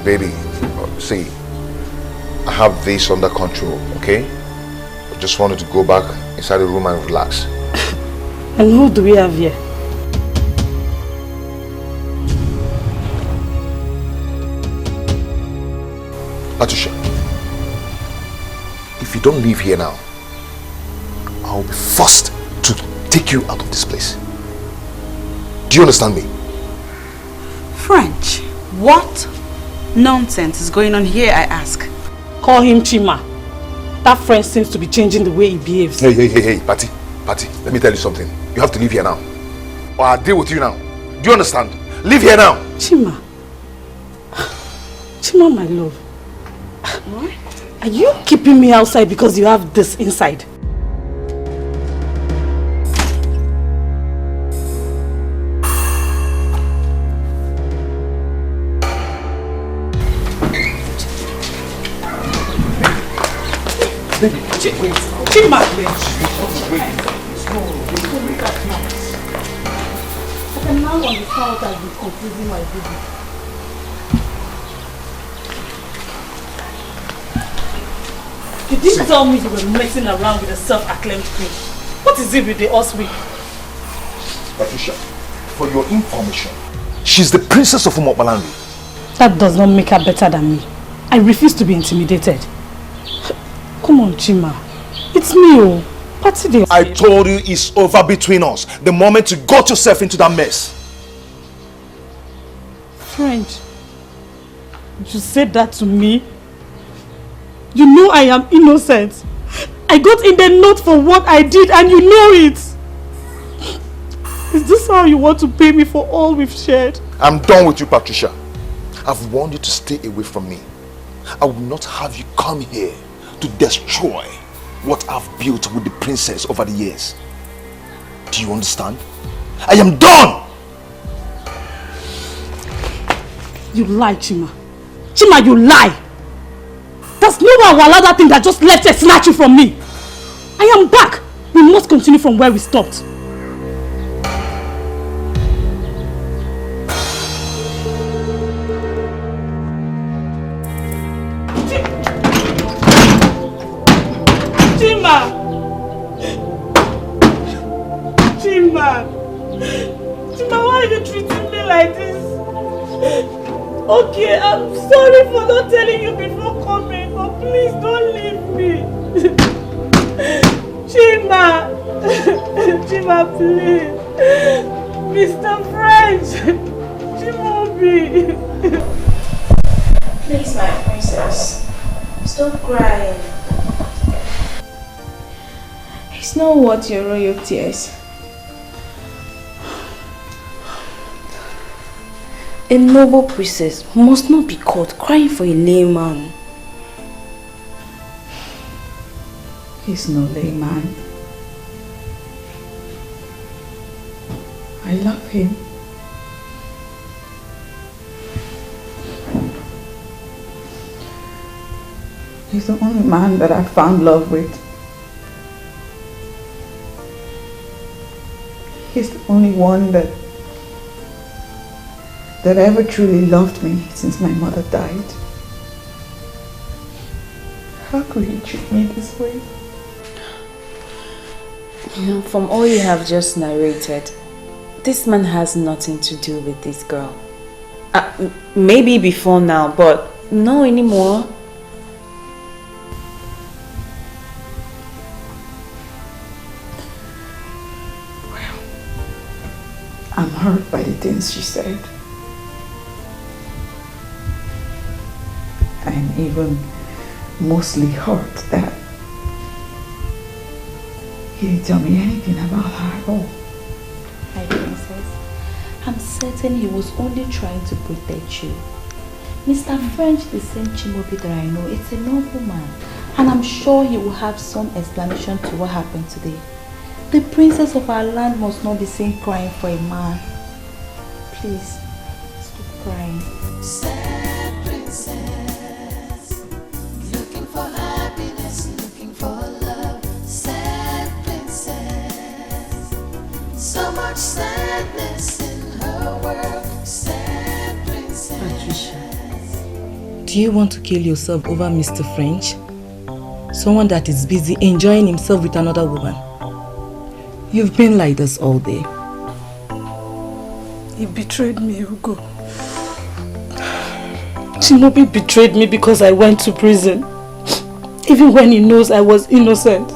Baby, see, I have this under control, okay? I just wanted to go back inside the room and relax. And who do we have here? Patricia, if you don't leave here now, I'll be forced take you out of this place. Do you understand me? French, what nonsense is going on here, I ask? Call him Chima. That French seems to be changing the way he behaves. Hey, Patty, let me tell you something. You have to leave here now. Or I'll deal with you now. Do you understand? Leave here now. Chima, my love. What? Are you keeping me outside because you have this inside? Chima! Okay, now on the south I've been confusing my baby. You didn't tell me you were messing around with a self-acclaimed queen. What is it with the Oswig? Patricia, for your information, she's the princess of Umobalanri. That does not make her better than me. I refuse to be intimidated. Come on, Chima. It's me, oh. Party day. I told you it's over between us. The moment you got yourself into that mess. French, you said that to me? You know I am innocent. I got in the note for what I did and you know it. Is this how you want to pay me for all we've shared? I'm done with you, Patricia. I've warned you to stay away from me. I will not have you come here to destroy what I've built with the princess over the years. Do you understand? I am done! You lie, Chima. Chima, you lie! There's no one will allow that thing that just left her snatch you from me. I am back. We must continue from where we stopped. Chima, why are you treating me like this? Okay, I'm sorry for not telling you before coming, but please don't leave me. Chima, please. Mr. French, Chimobi. Please, my princess, stop crying. It's not worth your royal tears. A noble princess must not be caught crying for a layman. He's no layman. I love him. He's the only man that I found love with. He's the only one that ever truly loved me since my mother died. How could he treat me this way? You know, from all you have just narrated, this man has nothing to do with this girl. Maybe before now, but no anymore. I'm hurt by the things she said. I'm even mostly hurt that he didn't tell me anything about her at all. My princess, I'm certain he was only trying to protect you. Mr. French, the same Chimobi that I know, it's a noble man. And I'm sure he will have some explanation to what happened today. The princess of our land must not be seen crying for a man. Please, stop crying. Sad princess, looking for happiness, looking for love. Sad princess, so much sadness in her world. Sad princess. Patricia, do you want to kill yourself over Mr. French? Someone that is busy enjoying himself with another woman. You've been like this all day. He betrayed me, Hugo. Chimobi betrayed me because I went to prison. Even when he knows I was innocent.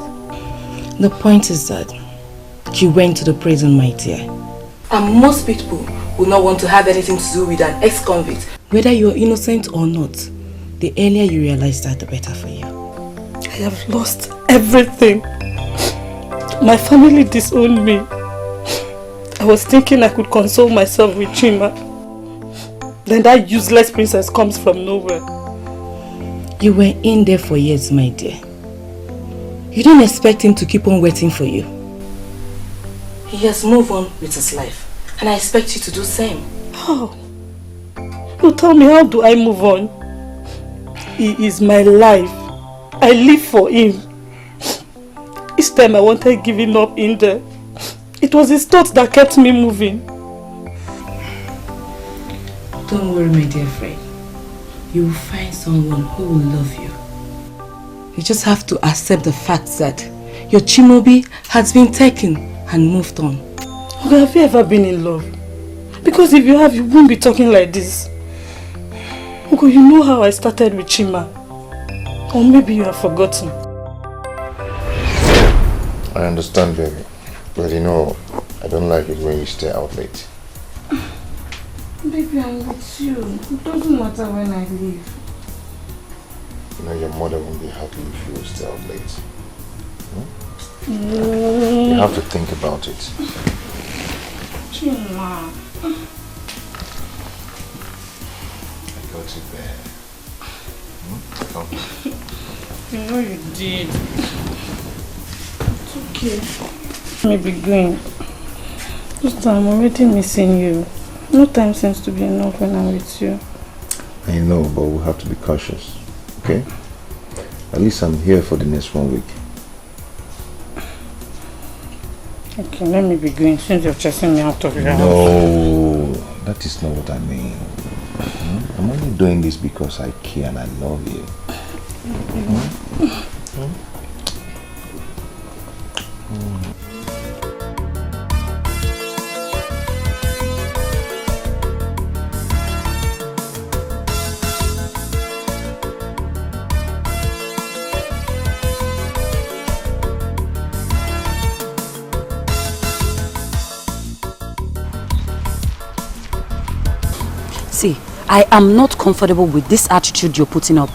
The point is that You went to the prison, my dear. And most people will not want to have anything to do with an ex-convict. Whether you are innocent or not, the earlier you realize that, the better for you. I have lost everything. My family disowned me. I was thinking I could console myself with Chima. Then that useless princess comes from nowhere. You were in there for years, my dear. You didn't expect him to keep on waiting for you. He has moved on with his life, and I expect you to do the same. How? No, tell me, how do I move on? He is my life. I live for him. Each time I wanted giving up in there, it was his thoughts that kept me moving. Don't worry, my dear friend. You will find someone who will love you. You just have to accept the fact that your Chimobi has been taken and moved on. Okay, have you ever been in love? Because if you have, you won't be talking like this. Uncle, you know how I started with Chima. Or maybe you have forgotten. I understand, baby. But you know, I don't like it when you stay out late. Baby, I'm with you. It doesn't matter when I leave. You know, your mother won't be happy if you stay out late. Mm. You have to think about it. Chima. I got you there. Come. You know you did. It's okay. Let me be going. Just I'm already missing you. No time seems to be enough when I'm with you. I know, but we'll have to be cautious. Okay? At least I'm here for the next 1 week. Okay, let me be going since you're chasing me out of your house. No, that is not what I mean. I'm only doing this because I care and I love you. See, I am not comfortable with this attitude you're putting up.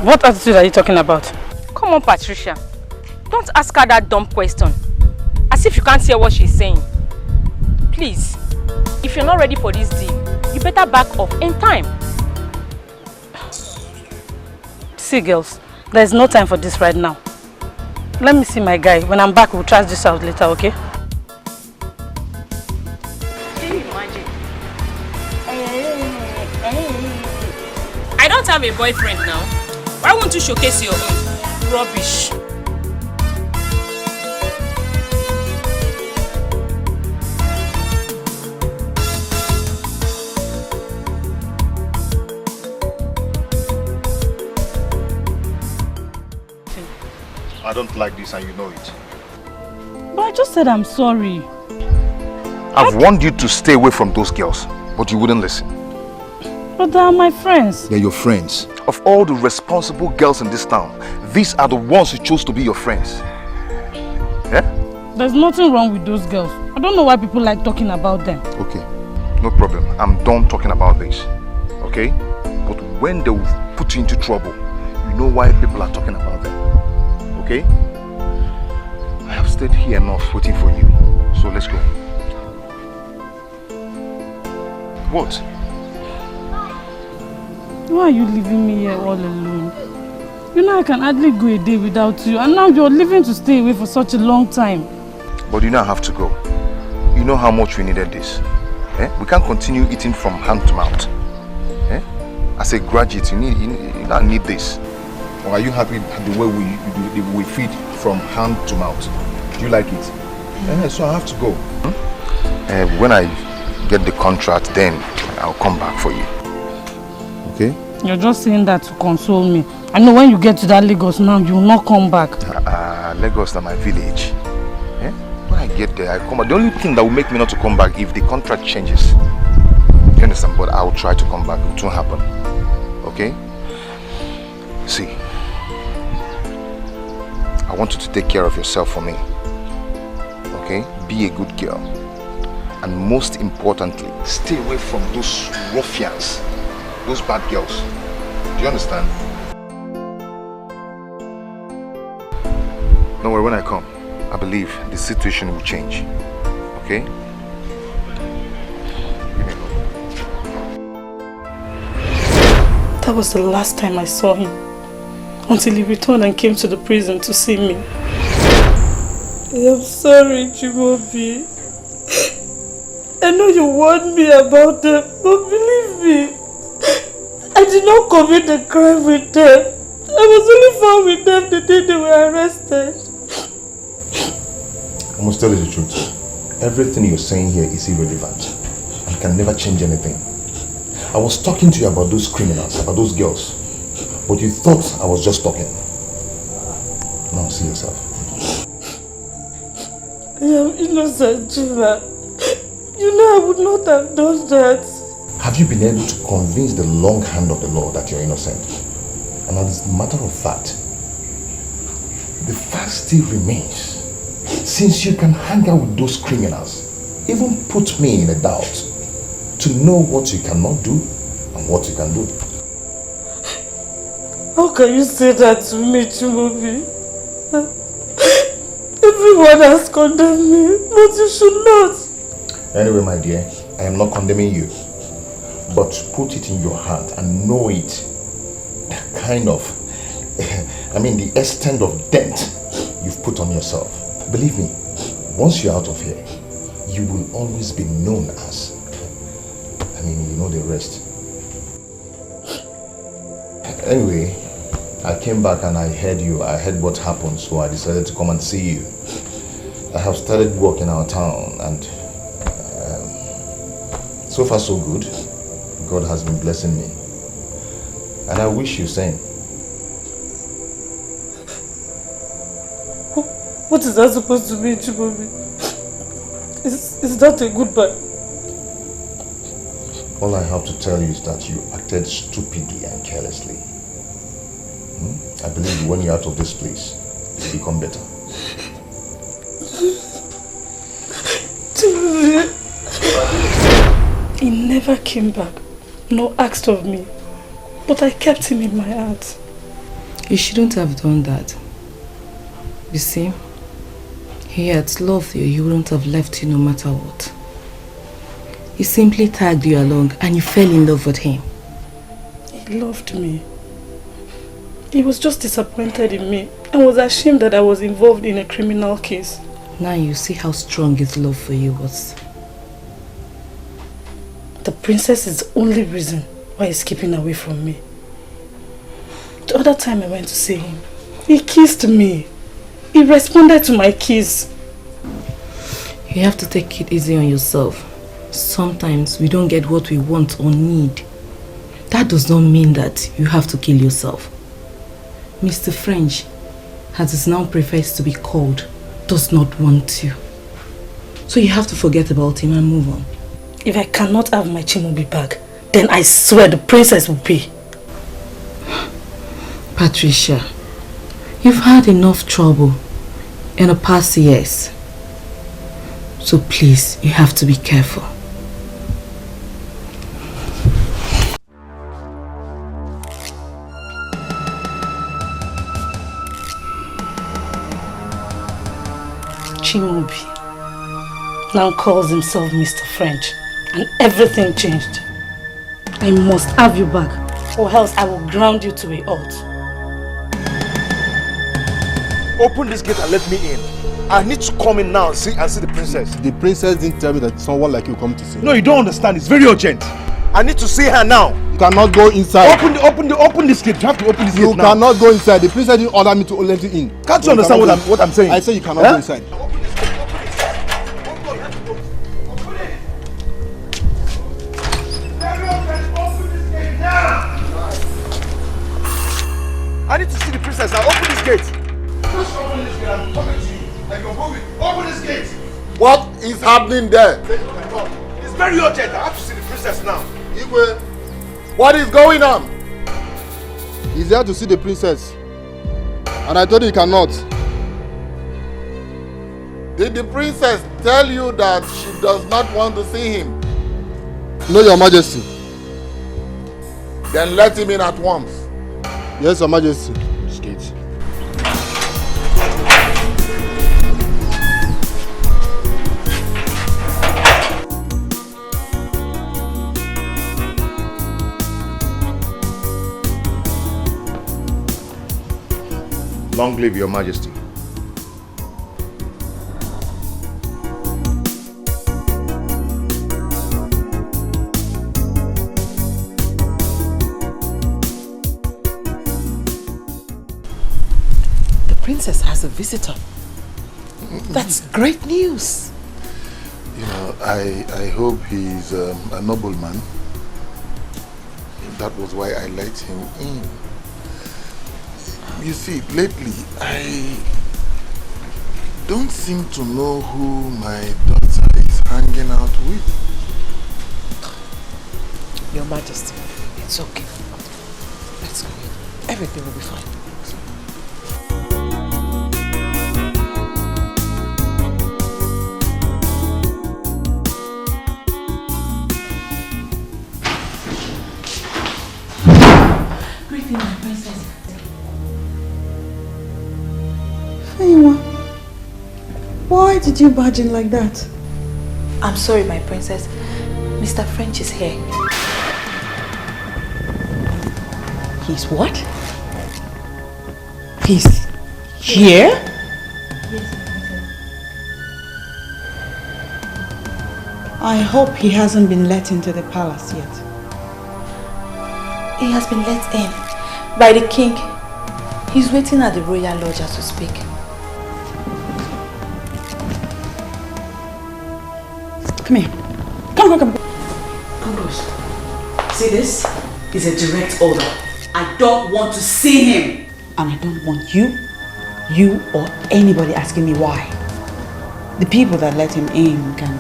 What attitude are you talking about? Come on, Patricia. Don't ask her that dumb question. As if you can't hear what she's saying. Please, if you're not ready for this deal, you better back off in time. See, girls, there's no time for this right now. Let me see my guy. When I'm back, we'll trash this out later, okay? I don't have a boyfriend now. Why won't you showcase your own? Rubbish. I don't like this and you know it. But I just said I'm sorry. I've warned you to stay away from those girls, but you wouldn't listen. But they are my friends. They're your friends. Of all the responsible girls in this town, these are the ones who chose to be your friends. Yeah? There's nothing wrong with those girls. I don't know why people like talking about them. Okay, no problem. I'm done talking about this. Okay? But when they will put you into trouble, you know why people are talking about them. Okay? I have stayed here enough waiting for you. So let's go. What? Why are you leaving me here all alone? You know I can hardly go a day without you, and now you're leaving to stay away for such a long time. But you now have to go. You know how much we needed this. Eh? We can't continue eating from hand to mouth. Eh? As a graduate, you now need this. Or are you happy the way we feed from hand to mouth? Do you like it? So I have to go. When I get the contract, then I'll come back for you. Okay? You're just saying that to console me. I know when you get to that Lagos now, you will not come back. Lagos is my village. Eh? When I get there, I come back. The only thing that will make me not to come back if the contract changes. You understand? But I will try to come back. It won't happen. Okay? See, I want you to take care of yourself for me. Okay? Be a good girl. And most importantly, stay away from those ruffians, those bad girls. Do you understand? Don't worry, when I come, I believe the situation will change. Okay? That was the last time I saw him. Until he returned and came to the prison to see me. I'm sorry, Chimaobi. I know you warned me about them, but believe me, I did not commit the crime with them. I was only found with them the day they were arrested. I must tell you the truth. Everything you're saying here is irrelevant and can never change anything. I was talking to you about those criminals, about those girls, but you thought I was just talking. Now see yourself. I am innocent, Chima. You know I would not have done that. Have you been able to convince the long hand of the law that you're innocent? And as a matter of fact, the fact still remains. Since you can hang out with those criminals, even put me in a doubt to know what you cannot do and what you can do. How can you say that to me, Chimaobi? Everyone has condemned me, but you should not. Anyway, my dear, I am not condemning you, but put it in your heart and know it. The kind of, the extent of dent you've put on yourself. Believe me, once you're out of here, you will always be known as, you know the rest. Anyway, I came back and I heard what happened, so I decided to come and see you. I have started work in our town and so far so good. God has been blessing me. And I wish you same. What is that supposed to mean, Chimaobi? Is that a goodbye? All I have to tell you is that you acted stupidly and carelessly. I believe when you're out of this place, you'll become better. He never came back, nor asked of me, but I kept him in my heart. You shouldn't have done that. You see, he had loved you, he wouldn't have left you no matter what. He simply tagged you along and you fell in love with him. He loved me. He was just disappointed in me and was ashamed that I was involved in a criminal case. Now you see how strong his love for you was. The princess is the only reason why he's keeping away from me. The other time I went to see him, he kissed me. He responded to my kiss. You have to take it easy on yourself. Sometimes we don't get what we want or need. That does not mean that you have to kill yourself. Mr. French, as is now prefers to be called, does not want you. So you have to forget about him and move on. If I cannot have my Chimaobi back, then I swear the princess will pay. Patricia, you've had enough trouble in the past years. So please, you have to be careful. Chimaobi now calls himself Mr. French, and everything changed. I must have you back, or else I will ground you to a halt. Open this gate and let me in. I need to come in now and see the princess. The princess didn't tell me that someone like you come to see. No, you don't understand. It's very urgent. I need to see her now. You cannot go inside. Open this gate. You have to open this gate now. You cannot go inside. The princess didn't order me to let you in. Can't you understand what I'm saying? I say you cannot go inside. I need to see the princess now. Open this gate. Just open this gate. I'm talking to you. I can go with. Open this gate. What is happening there? It's very urgent. I have to see the princess now. Igwe, what is going on? He's there to see the princess. And I told you he cannot. Did the princess tell you that she does not want to see him? No, Your Majesty. Then let him in at once. Yes, Your Majesty. Skate. Long live Your Majesty. The princess has a visitor. That's great news. You know, I hope he's a nobleman. That was why I let him in. You see, lately, I don't seem to know who my daughter is hanging out with. Your Majesty, it's okay. Let's go in. Everything will be fine. Greeting, my princess. Why did you barge in like that? I'm sorry, my princess. Mr. French is here. He's what? He's here? I hope he hasn't been let into the palace yet. He has been let in by the king. He's waiting at the royal lodge as we speak. Come here. Come. Ambrose, see this? Is a direct order. I don't want to see him. And I don't want you or anybody asking me why. The people that let him in can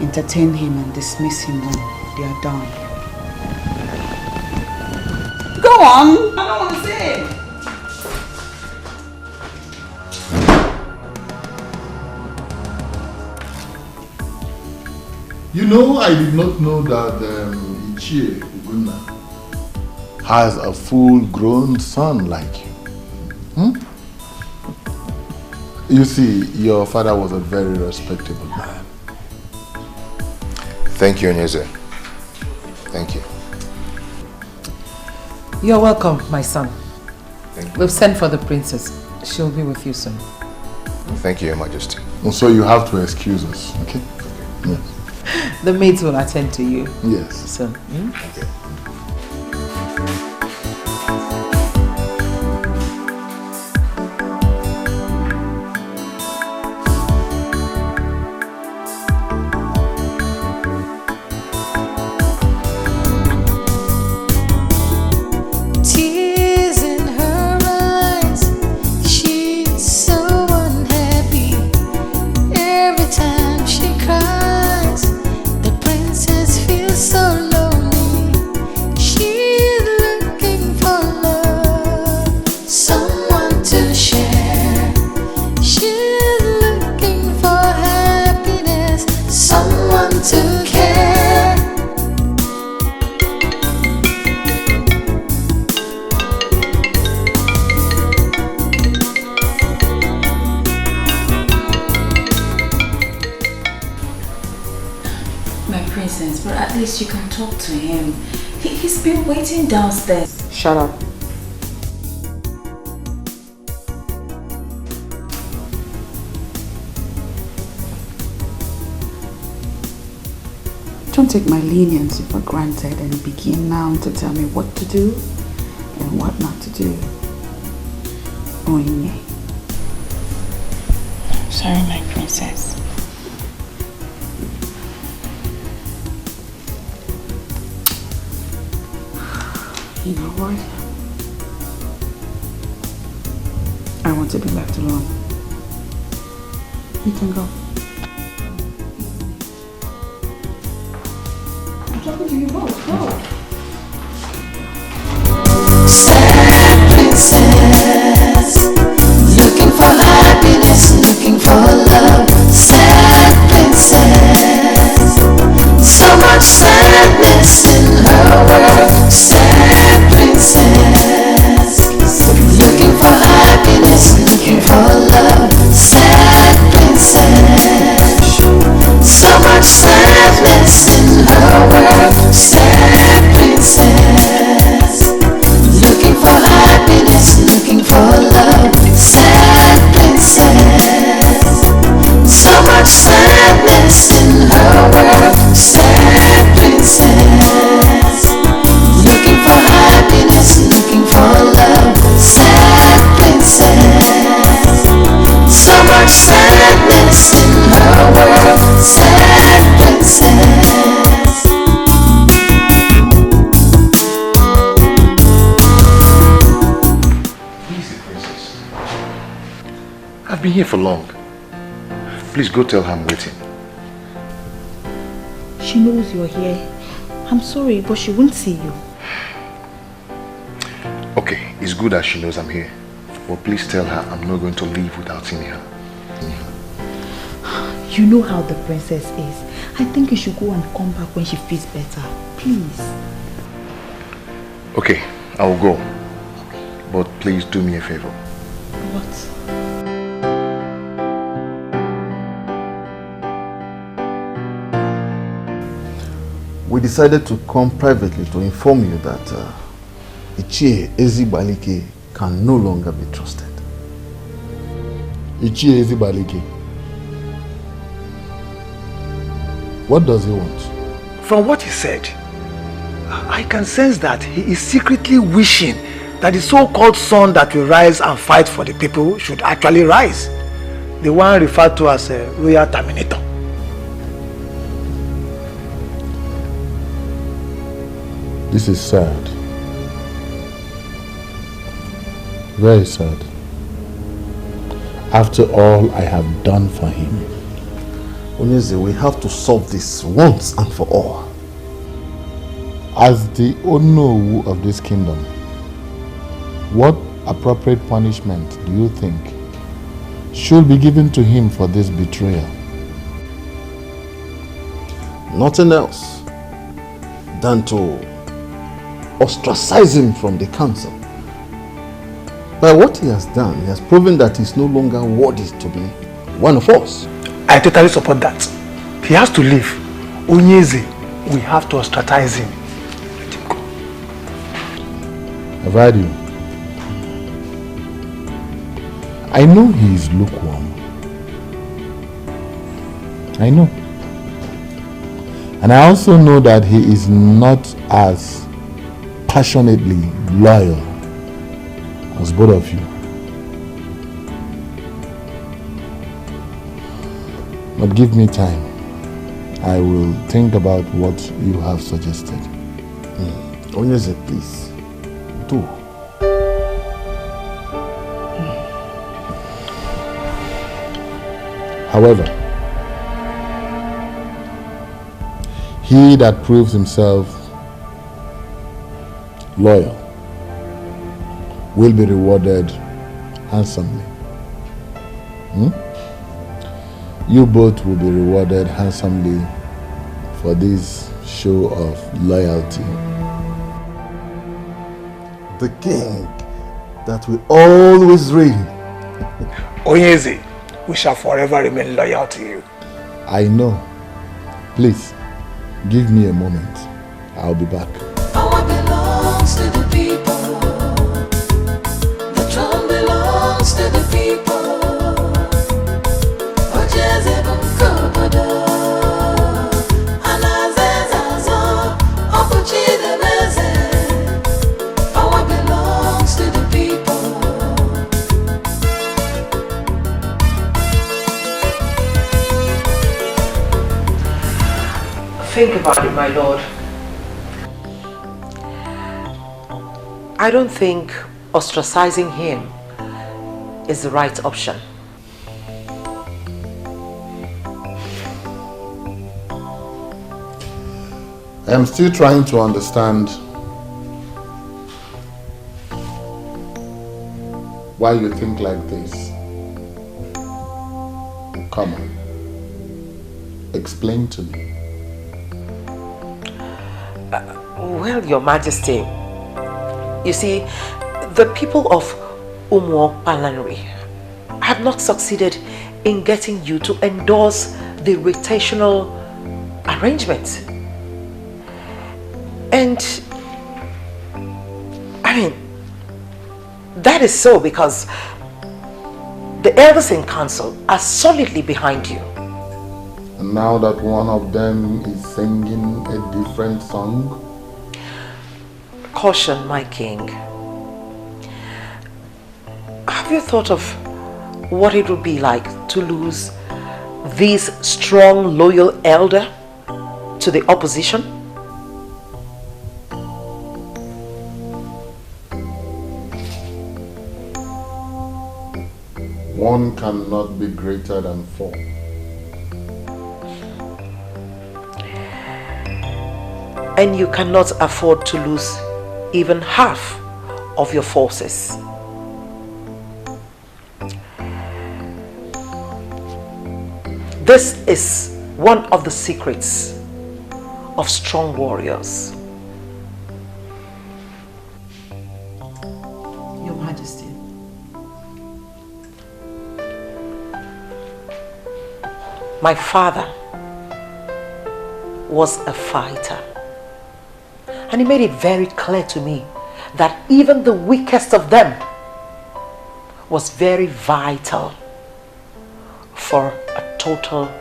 entertain him and dismiss him when they are done. Go on! I don't want to see him. You know, I did not know that Ichie Ugonna has a full-grown son like you. You see, your father was a very respectable man. Thank you, Onyeze. Thank you. You're welcome, my son. Thank you. We've sent for the princess. She'll be with you soon. Thank you, Your Majesty. And so you have to excuse us, okay? Yes. The maids will attend to you. Yes. So, Okay. Tears in her eyes, she's so unhappy. Every time she cries, the princess feels so lonely. She's looking for love, someone to share. She's looking for happiness, someone to care. My princess, but at least you can talk to him. He's been waiting downstairs. Shut up. Don't take my leniency for granted and begin now to tell me what to do and what not to do. Onye. Sorry, my princess. You know what? I want to be left alone. You can go. I'm talking to you both. Go. Sad princess, looking for happiness, looking for love. much sadness in her world. Sad princess, looking for happiness, looking for love. Sad princess, so much sadness in her world. Sad princess. Easy, princess. I've been here for long. Please go tell her I'm waiting. She knows you're here. I'm sorry, but she won't see you. Okay, it's good that she knows I'm here. But please tell her I'm not going to leave without seeing her. You know how the princess is. I think you should go and come back when she feels better. Please. Okay, I will go. But please do me a favor. What? We decided to come privately to inform you that Ichie Ezibalike can no longer be trusted. Ichie Ezibalike. What does he want? From what he said, I can sense that he is secretly wishing that the so-called son that will rise and fight for the people should actually rise. The one referred to as a royal terminator. This is sad. Very sad. After all I have done for him. Onyeze, we have to solve this once and for all. As the Onowu of this kingdom, what appropriate punishment do you think should be given to him for this betrayal? Nothing else than to ostracize him from the council. By what he has done, he has proven that he's no longer worthy to be one of us. I totally support that. He has to leave. Onyeze, we have to ostracize him. Let him go. I've heard you. I know he is lukewarm. I know. And I also know that he is not as passionately loyal as both of you. But give me time. I will think about what you have suggested. Onyeze, please. Do. However, he that proves himself loyal will be rewarded handsomely. You both will be rewarded handsomely for this show of loyalty. The king that will always reign. Onyeze, we shall forever remain loyal to you. I know. Please, give me a moment. I'll be back. Power belongs to the people. The throne belongs to the people. Onyeze bunkobodo. Anazezazo. Obuchidebeze. Power belongs to the people. Think about it, my lord. I don't think ostracizing him is the right option. I'm still trying to understand why you think like this. Come on. Explain to me. Well, Your Majesty, you see, the people of Umuo Palanri have not succeeded in getting you to endorse the rotational arrangement. And, I mean, that is so because the elders in council are solidly behind you. And now that one of them is singing a different song? Caution, my king. Have you thought of what it would be like to lose this strong, loyal elder to the opposition? One cannot be greater than four. And you cannot afford to lose even half of your forces. This is one of the secrets of strong warriors. Your Majesty. My father was a fighter. And he made it very clear to me that even the weakest of them was very vital for a total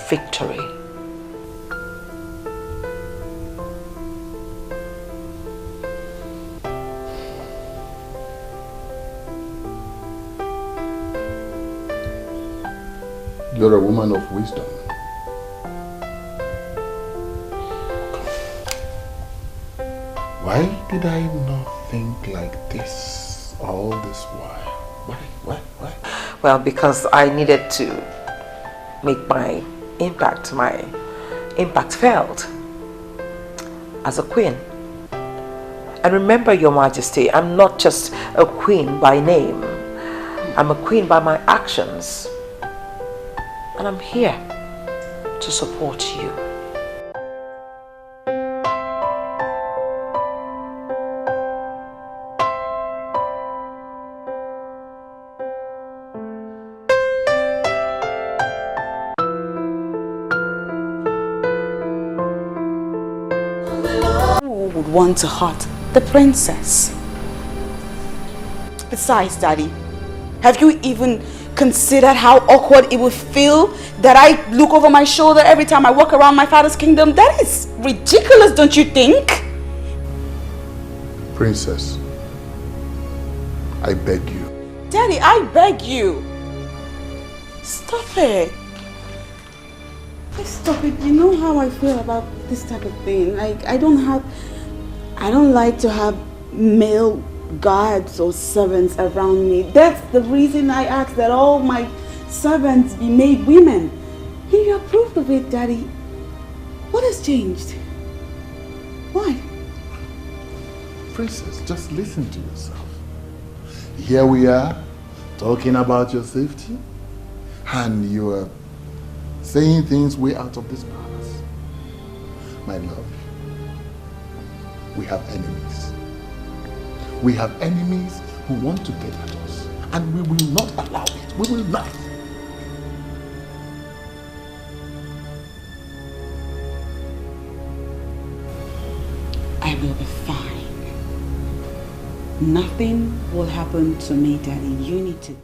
victory. You're a woman of wisdom. Why did I not think like this all this while? Why? Well, because I needed to make my impact felt as a queen. And remember, Your Majesty, I'm not just a queen by name. I'm a queen by my actions. And I'm here to support you. Would want to hurt the princess. Besides, Daddy, have you even considered how awkward it would feel that I look over my shoulder every time I walk around my father's kingdom? That is ridiculous, don't you think? Princess, I beg you. Daddy, I beg you. Stop it. Please stop it. You know how I feel about this type of thing. Like, I don't like to have male guards or servants around me. That's the reason I asked that all my servants be made women. And you approved of it, Daddy. What has changed? Why? Princess, just listen to yourself. Here we are, talking about your safety, and you are saying things way out of this palace. My love, we have enemies. We have enemies who want to get at us, and we will not allow it. We will not. I will be fine. Nothing will happen to me, Daddy. You need to